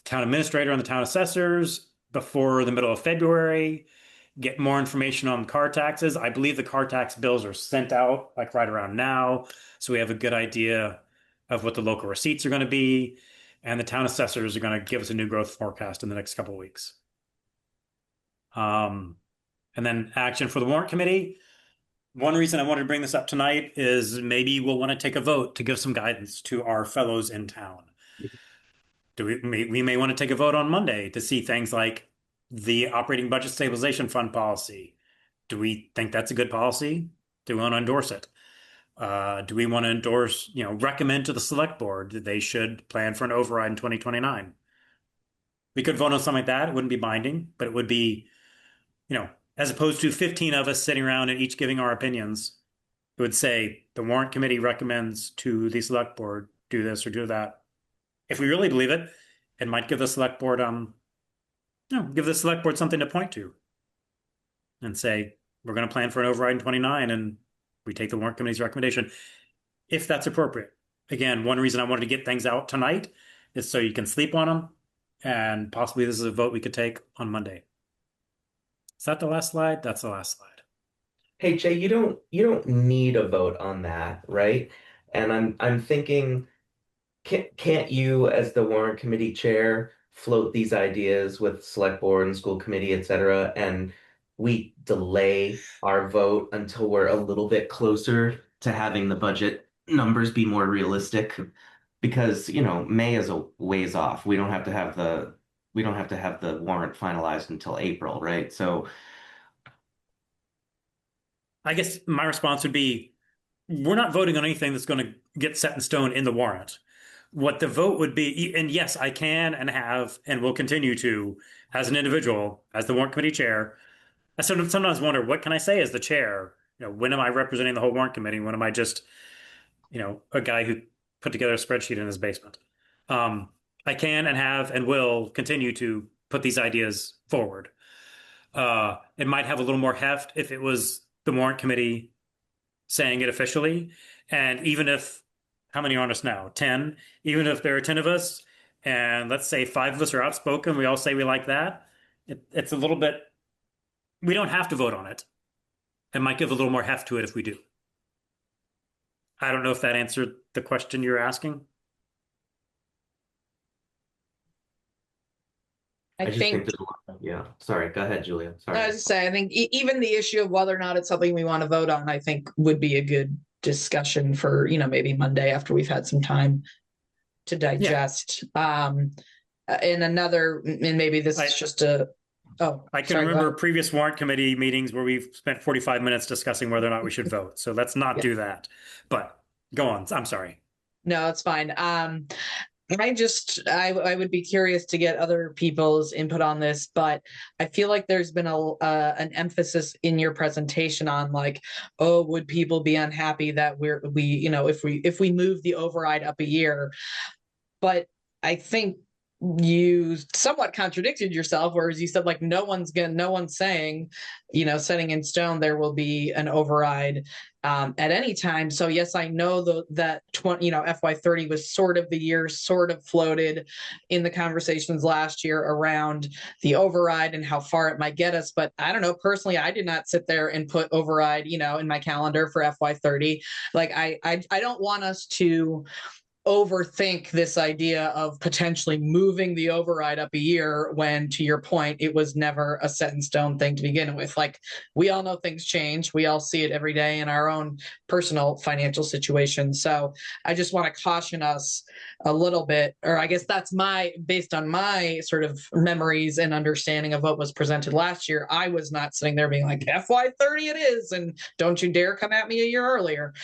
The town administrator and the town assessors, before the middle of February, get more information on car taxes. I believe the car tax bills are sent out like right around now, so we have a good idea of what the local receipts are going to be, and the town assessors are going to give us a new growth forecast in the next couple of weeks. And then action for the warrant committee. One reason I wanted to bring this up tonight is maybe we'll want to take a vote to give some guidance to our fellows in town. We may want to take a vote on Monday to see things like the operating budget stabilization fund policy. Do we think that's a good policy? Do we want to endorse it? Do we want to endorse, recommend to the select board that they should plan for an override in 2029? We could vote on something like that. It wouldn't be binding, but it would be, as opposed to 15 of us sitting around and each giving our opinions, it would say the warrant committee recommends to the select board do this or do that. If we really believe it, it might give the select board something to point to and say, we're going to plan for an override in 29 and we take the warrant committee's recommendation if that's appropriate. Again, one reason I wanted to get things out tonight is so you can sleep on them, and possibly this is a vote we could take on Monday. Is that the last slide? That's the last slide. Hey Jay, you don't need a vote on that, right? And I'm thinking, can't you, as the warrant committee chair, float these ideas with select board and school committee, et cetera, and we delay our vote until we're a little bit closer to having the budget numbers be more realistic? Because, May is a ways off. We don't have to have the warrant finalized until April, right? So I guess my response would be, we're not voting on anything that's going to get set in stone in the warrant. What the vote would be, and yes, I can and have and will continue to, as an individual, as the warrant committee chair, I sometimes wonder, what can I say as the chair? When am I representing the whole warrant committee? When am I just, a guy who put together a spreadsheet in his basement? I can and have and will continue to put these ideas forward. It might have a little more heft if it was the warrant committee saying it officially. And even if, how many are on us now? 10. Even if there are 10 of us, and let's say 5 of us are outspoken, we all say we like that. It's a little bit, we don't have to vote on it. It might give a little more heft to it if we do. I don't know if that answered the question you're asking. I just think, there's a lot yeah. Sorry, go ahead, Julia. Sorry. as I say, I think even the issue of whether or not it's something we want to vote on, I think would be a good discussion for, maybe Monday after we've had some time to digest. And maybe this is just I can remember previous warrant committee meetings where we've spent 45 minutes discussing whether or not we should vote. So let's not do that. But go on. I'm sorry. No, it's fine. I would be curious to get other people's input on this, but I feel like there's been an emphasis in your presentation on like, oh, would people be unhappy that if we move the override up a year? But I think you somewhat contradicted yourself, whereas you said like no one's saying, setting in stone there will be an override at any time. So yes, I know that FY30 was sort of the year sort of floated in the conversations last year around the override and how far it might get us. But I don't know, personally, I did not sit there and put override, in my calendar for FY30. Like I don't want us to overthink this idea of potentially moving the override up a year when, to your point, it was never a set in stone thing to begin with. Like, we all know things change. We all see it every day in our own personal financial situation. So I just want to caution us a little bit, or I guess that's based on my sort of memories and understanding of what was presented last year. I was not sitting there being like, FY30 it is, and don't you dare come at me a year earlier.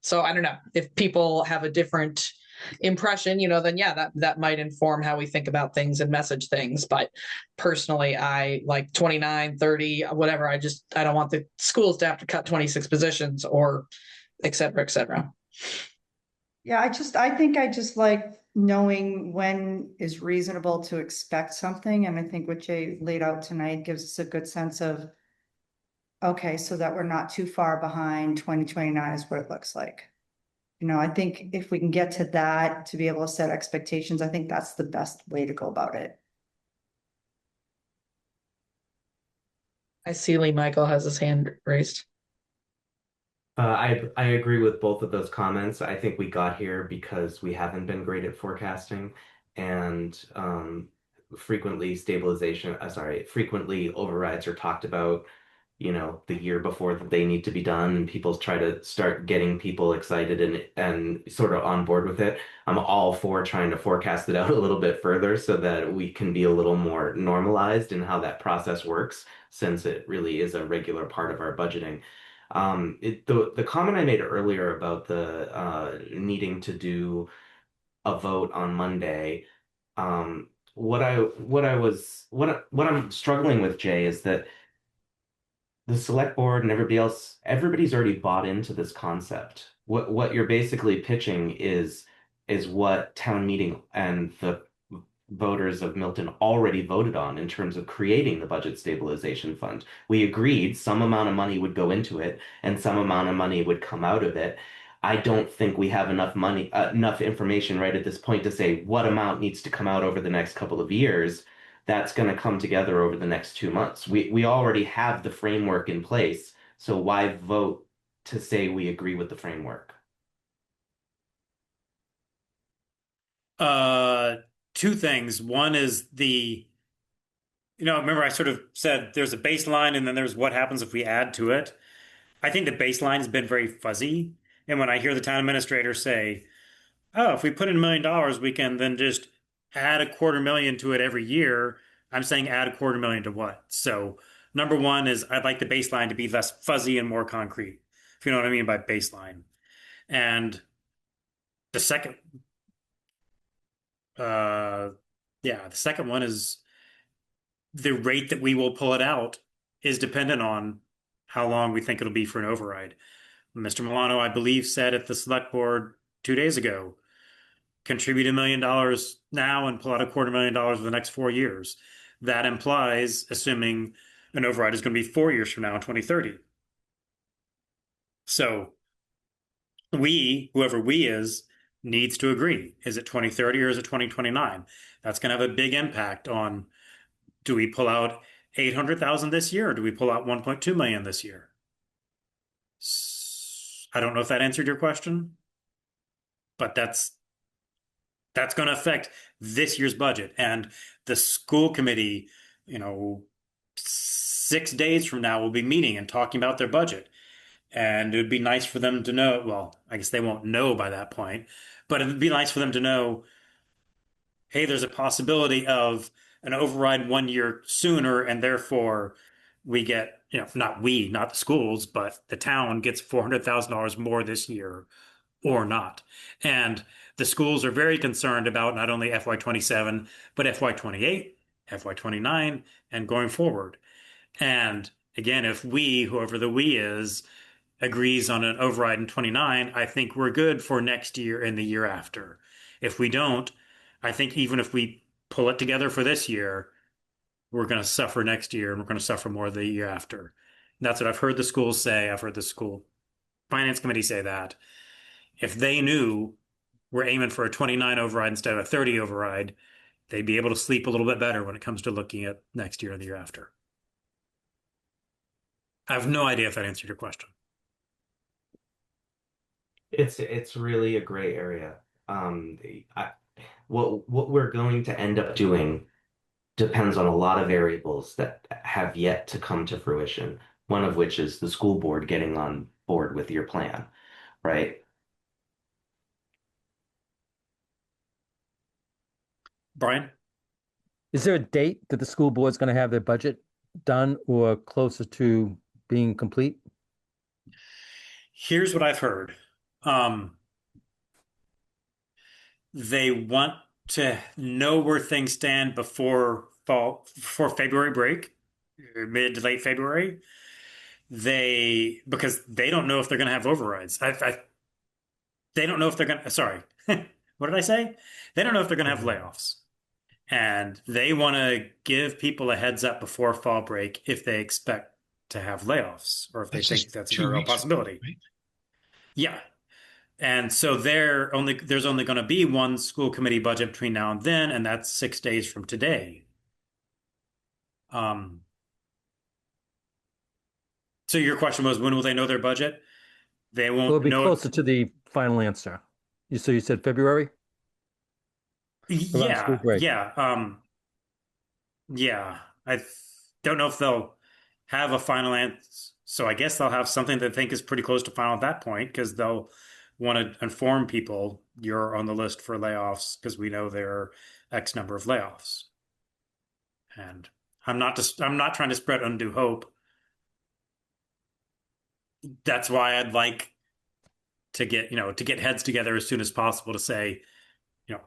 So I don't know if people have a different impression, then yeah, that might inform how we think about things and message things. But personally, I like 29, 30, whatever. I don't want the schools to have to cut 26 positions or et cetera, et cetera. Yeah, I think I just like knowing when is reasonable to expect something. And I think what Jay laid out tonight gives us a good sense of, okay, so that we're not too far behind. 2029 is what it looks like. I think if we can get to that, to be able to set expectations, I think that's the best way to go about it. I see Lee Michael has his hand raised. I agree with both of those comments. I think we got here because we haven't been great at forecasting, and frequently overrides are talked about, the year before that they need to be done, and people try to start getting people excited and sort of on board with it. I'm all for trying to forecast it out a little bit further so that we can be a little more normalized in how that process works, since it really is a regular part of our budgeting. The comment I made earlier about the needing to do a vote on Monday, what I'm struggling with, Jay, is that the select board and everybody's already bought into this concept. What you're basically pitching is what town meeting and the voters of Milton already voted on in terms of creating the budget stabilization fund. We agreed some amount of money would go into it and some amount of money would come out of it. I don't think we have enough money, enough information right at this point to say what amount needs to come out over the next couple of years. That's going to come together over the next 2 months. We already have the framework in place, so why vote to say we agree with the framework? Uh, Two things. One is remember I sort of said there's a baseline and then there's what happens if we add to it. I think the baseline has been very fuzzy. And when I hear the town administrator say, oh, if we put in $1 million, we can then just add a quarter million to it every year. I'm saying add a quarter million to what? So number one is I'd like the baseline to be less fuzzy and more concrete, if you know what I mean by baseline. And the second, uh, yeah, the second one is the rate that we will pull it out is dependent on how long we think it'll be for an override. Mr. Milano, I believe, said at the select board 2 days ago, contribute $1 million now and pull out a quarter million dollars for the next 4 years. That implies assuming an override is going to be 4 years from now in 2030. So whoever we is, needs to agree. Is it 2030 or is it 2029? That's going to have a big impact on, do we pull out 800,000 this year or do we pull out 1.2 million this year? I don't know if that answered your question, but that's going to affect this year's budget. And the school committee, 6 days from now will be meeting and talking about their budget. And it would be nice for them to know, well, I guess they won't know by that point, but it would be nice for them to know, hey, there's a possibility of an override 1 year sooner, and therefore we get, not the schools, but the town gets $400,000 more this year or not. And the schools are very concerned about not only FY27, but FY28, FY29, and going forward. And again, if whoever the we is, agrees on an override in 29, I think we're good for next year and the year after. If we don't, I think even if we pull it together for this year, we're going to suffer next year and we're going to suffer more the year after. And that's what I've heard the schools say. I've heard the school finance committee say that. If they knew we're aiming for a 29 override instead of a 30 override, they'd be able to sleep a little bit better when it comes to looking at next year and the year after. I have no idea if that answered your question. It's really a gray area. What we're going to end up doing depends on a lot of variables that have yet to come to fruition. One of which is the school board getting on board with your plan, right? Brian? Is there a date that the school board's going to have their budget done or closer to being complete? Here's what I've heard. They want to know where things stand before February break, mid to late February. Because they don't know if they're going to have overrides. They don't know if they're going to, sorry, what did I say? They don't know if they're going to have layoffs. And they want to give people a heads up before fall break if they expect to have layoffs or if they think that's a real possibility. Right? Yeah. And so there's only going to be one school committee budget between now and then, and that's 6 days from today. So your question was, when will they know their budget? They won't It'll be know. closer to the final answer. So you said February? Around school break. Yeah. I don't know if they'll have a final answer. So I guess they'll have something that they think is pretty close to final at that point because they'll want to inform people you're on the list for layoffs because we know there are X number of layoffs. And I'm not trying to spread undue hope. That's why I'd like to get heads together as soon as possible to say,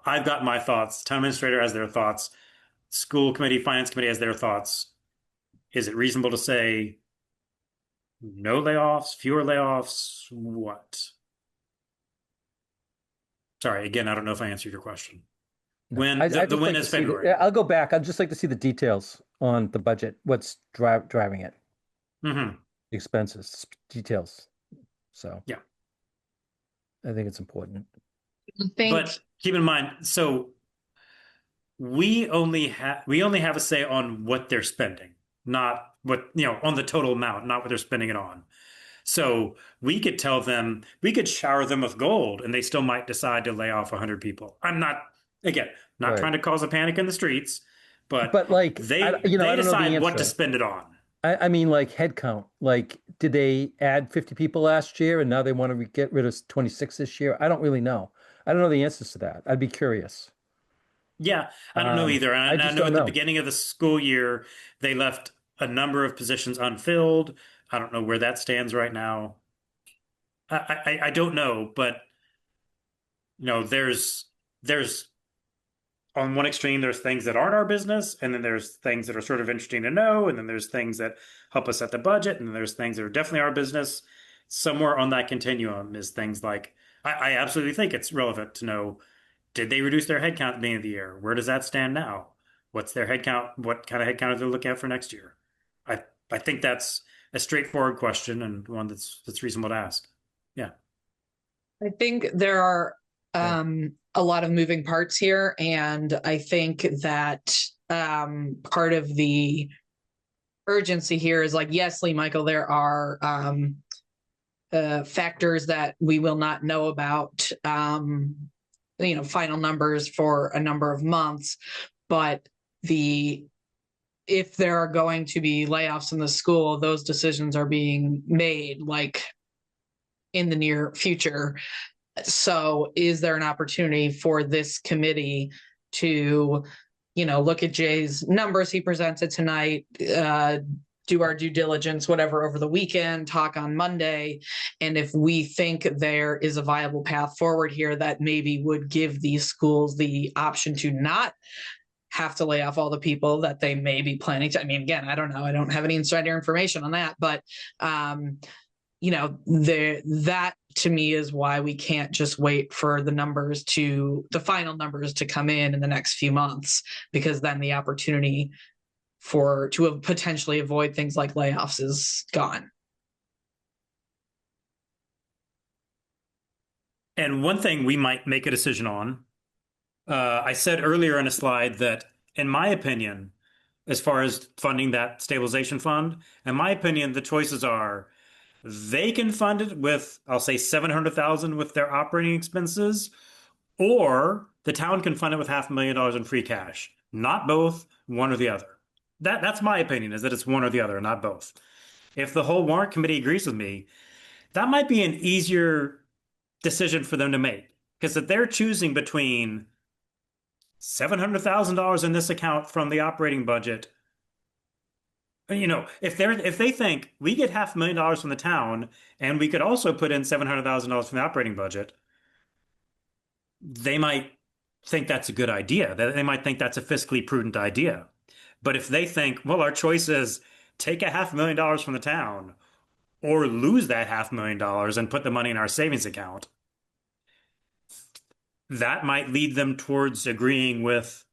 I've got my thoughts. Town administrator has their thoughts. School committee, finance committee has their thoughts. Is it reasonable to say no layoffs, fewer layoffs? What? Sorry, again, I don't know if I answered your question. No. When I'd the just win like to is see February. I'll go back. I'd just like to see the details on the budget. What's driving it? Hmm. Expenses, details. So Yeah. I think it's important. I think But keep in mind, so we only have a say on what they're spending, not what, on the total amount, not what they're spending it on. So we could tell them, we could shower them with gold, and they still might decide to lay off 100 people. I'm not, again, not Right. trying to cause a panic in the streets, but But like, they I they don't know the decide what to answer. spend it on. I mean, like head count. Like, did they add 50 people last year and now they want to get rid of 26 this year? I don't really know. I don't know the answers to that. I'd be curious. Yeah, I don't know either. I And I just know don't at the know. beginning of the school year, they left a number of positions unfilled. I don't know where that stands right now. I don't know, but there's on one extreme, there's things that aren't our business, and then there's things that are sort of interesting to know, and then there's things that help us set the budget, and then there's things that are definitely our business. Somewhere on that continuum is things like I absolutely think it's relevant to know, did they reduce their headcount at the beginning of the year? Where does that stand now? What's their headcount? What kind of headcount are they looking at for next year? I think that's a straightforward question and one that's reasonable to ask. Yeah. I think there are a lot of moving parts here, and I think that part of the urgency here is like, yes, Lee Michael, there are factors that we will not know about, final numbers for a number of months, but if there are going to be layoffs in the school, those decisions are being made like in the near future. So is there an opportunity for this committee to, look at Jay's numbers he presented tonight, do our due diligence, whatever, over the weekend, talk on Monday. And if we think there is a viable path forward here that maybe would give these schools the option to not have to lay off all the people that they may be planning to. I mean, again, I don't know. I don't have any insider information on that, but that to me is why we can't just wait for the final numbers to come in the next few months, because then the opportunity to potentially avoid things like layoffs is gone. And one thing we might make a decision on, I said earlier in a slide that, in my opinion, as far as funding that stabilization fund, in my opinion, the choices are they can fund it with, I'll say, 700,000 with their operating expenses, or the town can fund it with $500,000 in free cash. Not both, one or the other. That's my opinion, is that it's one or the other, not both. If the whole warrant committee agrees with me, that might be an easier decision for them to make. Because if they're choosing between $700,000 in this account from the operating budget, if they think we get $500,000 from the town and we could also put in $700,000 from the operating budget, they might think that's a good idea. They might think that's a fiscally prudent idea. But if they think, well, our choice is take $500,000 from the town or lose that $500,000 and put the money in our savings account, that might lead them towards agreeing with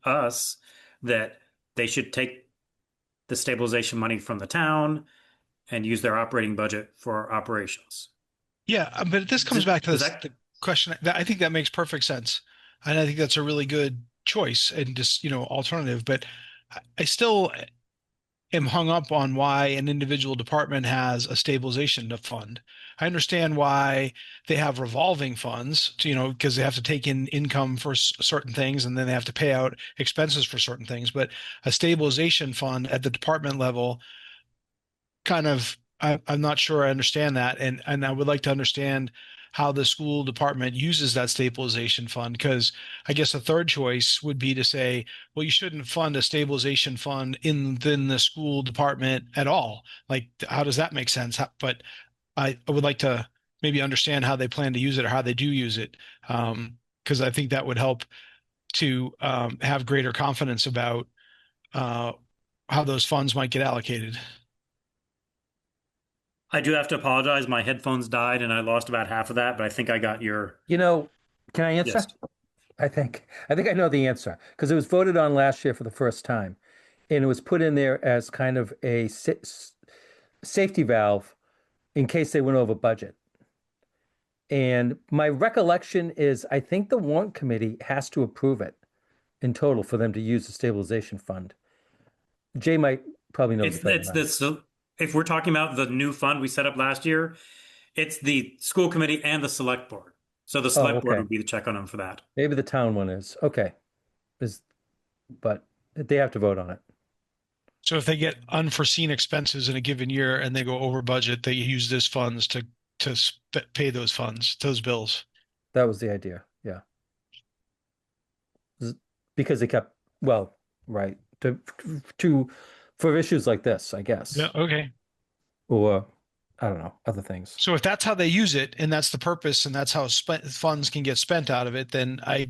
us, that they should take the stabilization money from the town and use their operating budget for operations. Yeah, but this comes back to the question that I think that makes perfect sense. And I think that's a really good choice and just, alternative. But I still am hung up on why an individual department has a stabilization fund. I understand why they have revolving funds, because they have to take in income for certain things and then they have to pay out expenses for certain things. But a stabilization fund at the department level, I'm not sure I understand that. And I would like to understand how the school department uses that stabilization fund, because I guess a third choice would be to say, well, you shouldn't fund a stabilization fund in the school department at all. Like, how does that make sense? But I would like to maybe understand how they plan to use it or how they do use it, because I think that would help to have greater confidence about how those funds might get allocated. I do have to apologize. My headphones died and I lost about half of that, but I think I got your. Can I answer? Yes. I think I know the answer because it was voted on last year for the first time, and it was put in there as kind of a safety valve in case they went over budget. And my recollection is I think the warrant committee has to approve it in total for them to use the stabilization fund. Jay might probably knows It's better it's than I. this. If we're talking about the new fund we set up last year, it's the school committee and the select board. So the Oh, select board okay. would be the check on them for that. Maybe the town one is. Okay. Is but they have to vote on it. So if they get unforeseen expenses in a given year and they go over budget, they use this funds to pay those funds, those bills. That was the idea. Yeah. Because they kept, well, right, to for issues like this, I guess. Yeah. Okay. Or I don't know, other things. So if that's how they use it and that's the purpose and that's how funds can get spent out of it, then I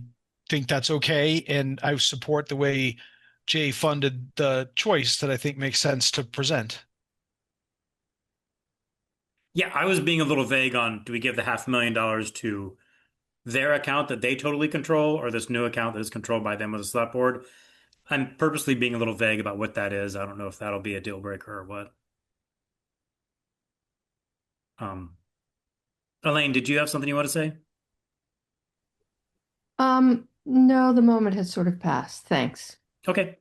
think that's okay. And I support the way Jay funded the choice that I think makes sense to present. Yeah, I was being a little vague on do we give the $500,000 to their account that they totally control or this new account that is controlled by them as a select board. I'm purposely being a little vague about what that is. I don't know if that'll be a deal breaker or what. Elaine, did you have something you want to say? No, the moment has sort of passed. Thanks. Okay.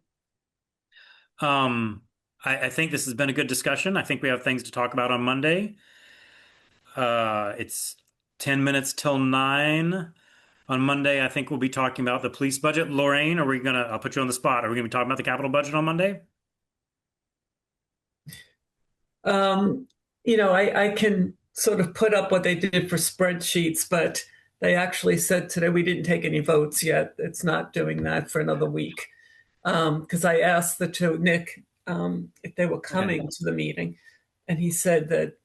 I think this has been a good discussion. I think we have things to talk about on Monday. It's 10 minutes till 9. On Monday, I think we'll be talking about the police budget. Lorraine, I'll put you on the spot. Are we gonna be talking about the capital budget on Monday? I can sort of put up what they did for spreadsheets, but they actually said today we didn't take any votes yet. It's not doing that for another week. Because I asked Nick if they were coming to the meeting, and he said that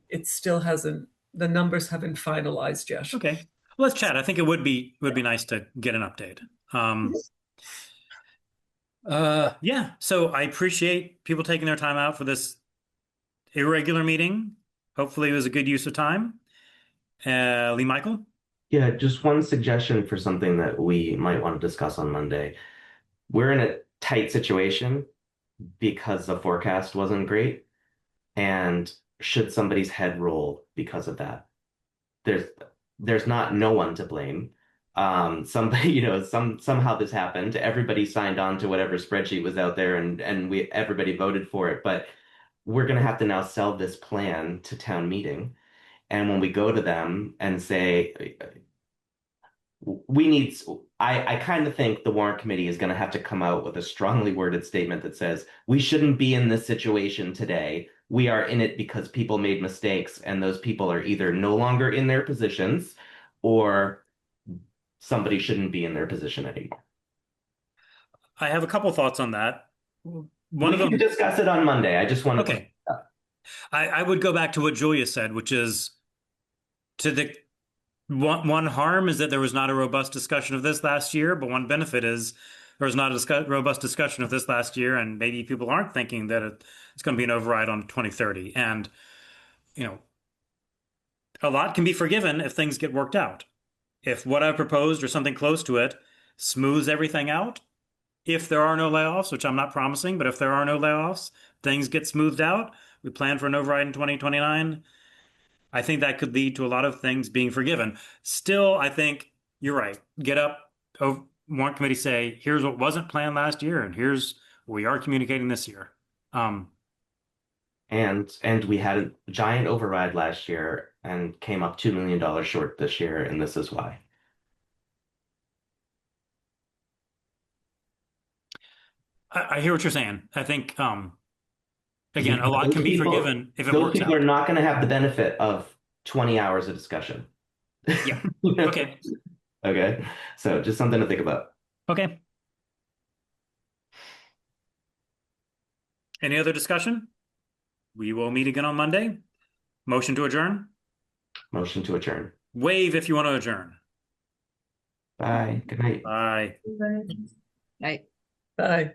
it still the numbers haven't finalized yet. Okay. Well, let's chat. I think it would be nice to get an update. Yeah. So I appreciate people taking their time out for this irregular meeting. Hopefully it was a good use of time. Lee Michael? Yeah, just one suggestion for something that we might want to discuss on Monday. We're in a tight situation because the forecast wasn't great. And should somebody's head roll because of that? There's not no one to blame. Somebody, somehow this happened. Everybody signed on to whatever spreadsheet was out there and everybody voted for it. But we're gonna have to now sell this plan to town meeting. And when we go to them and say, I kind of think the warrant committee is going to have to come out with a strongly worded statement that says, we shouldn't be in this situation today. We are in it because people made mistakes, and those people are either no longer in their positions or somebody shouldn't be in their position anymore. I have a couple thoughts on that. We can discuss it on Monday. I just want to. Okay. I would go back to what Julia said, which is one harm is that there was not a robust discussion of this last year, but one benefit is there was not a robust discussion of this last year, and maybe people aren't thinking that it's going to be an override on 2030. And, a lot can be forgiven if things get worked out. If what I proposed or something close to it smooths everything out, if there are no layoffs, which I'm not promising, but if there are no layoffs, things get smoothed out. We plan for an override in 2029. I think that could lead to a lot of things being forgiven. Still, I think you're right. Get up, warrant committee say, here's what wasn't planned last year, and here's what we are communicating this year. And we had a giant override last year and came up $2 million short this year, and this is why. I hear what you're saying. I think, again, a lot can be forgiven if it works out. Those people are not going to have the benefit of 20 hours of discussion. Yeah. Okay. Okay. So just something to think about. Okay. Any other discussion? We will meet again on Monday. Motion to adjourn? Motion to adjourn. Wave if you want to adjourn. Bye. Good night. Bye. Right. Bye.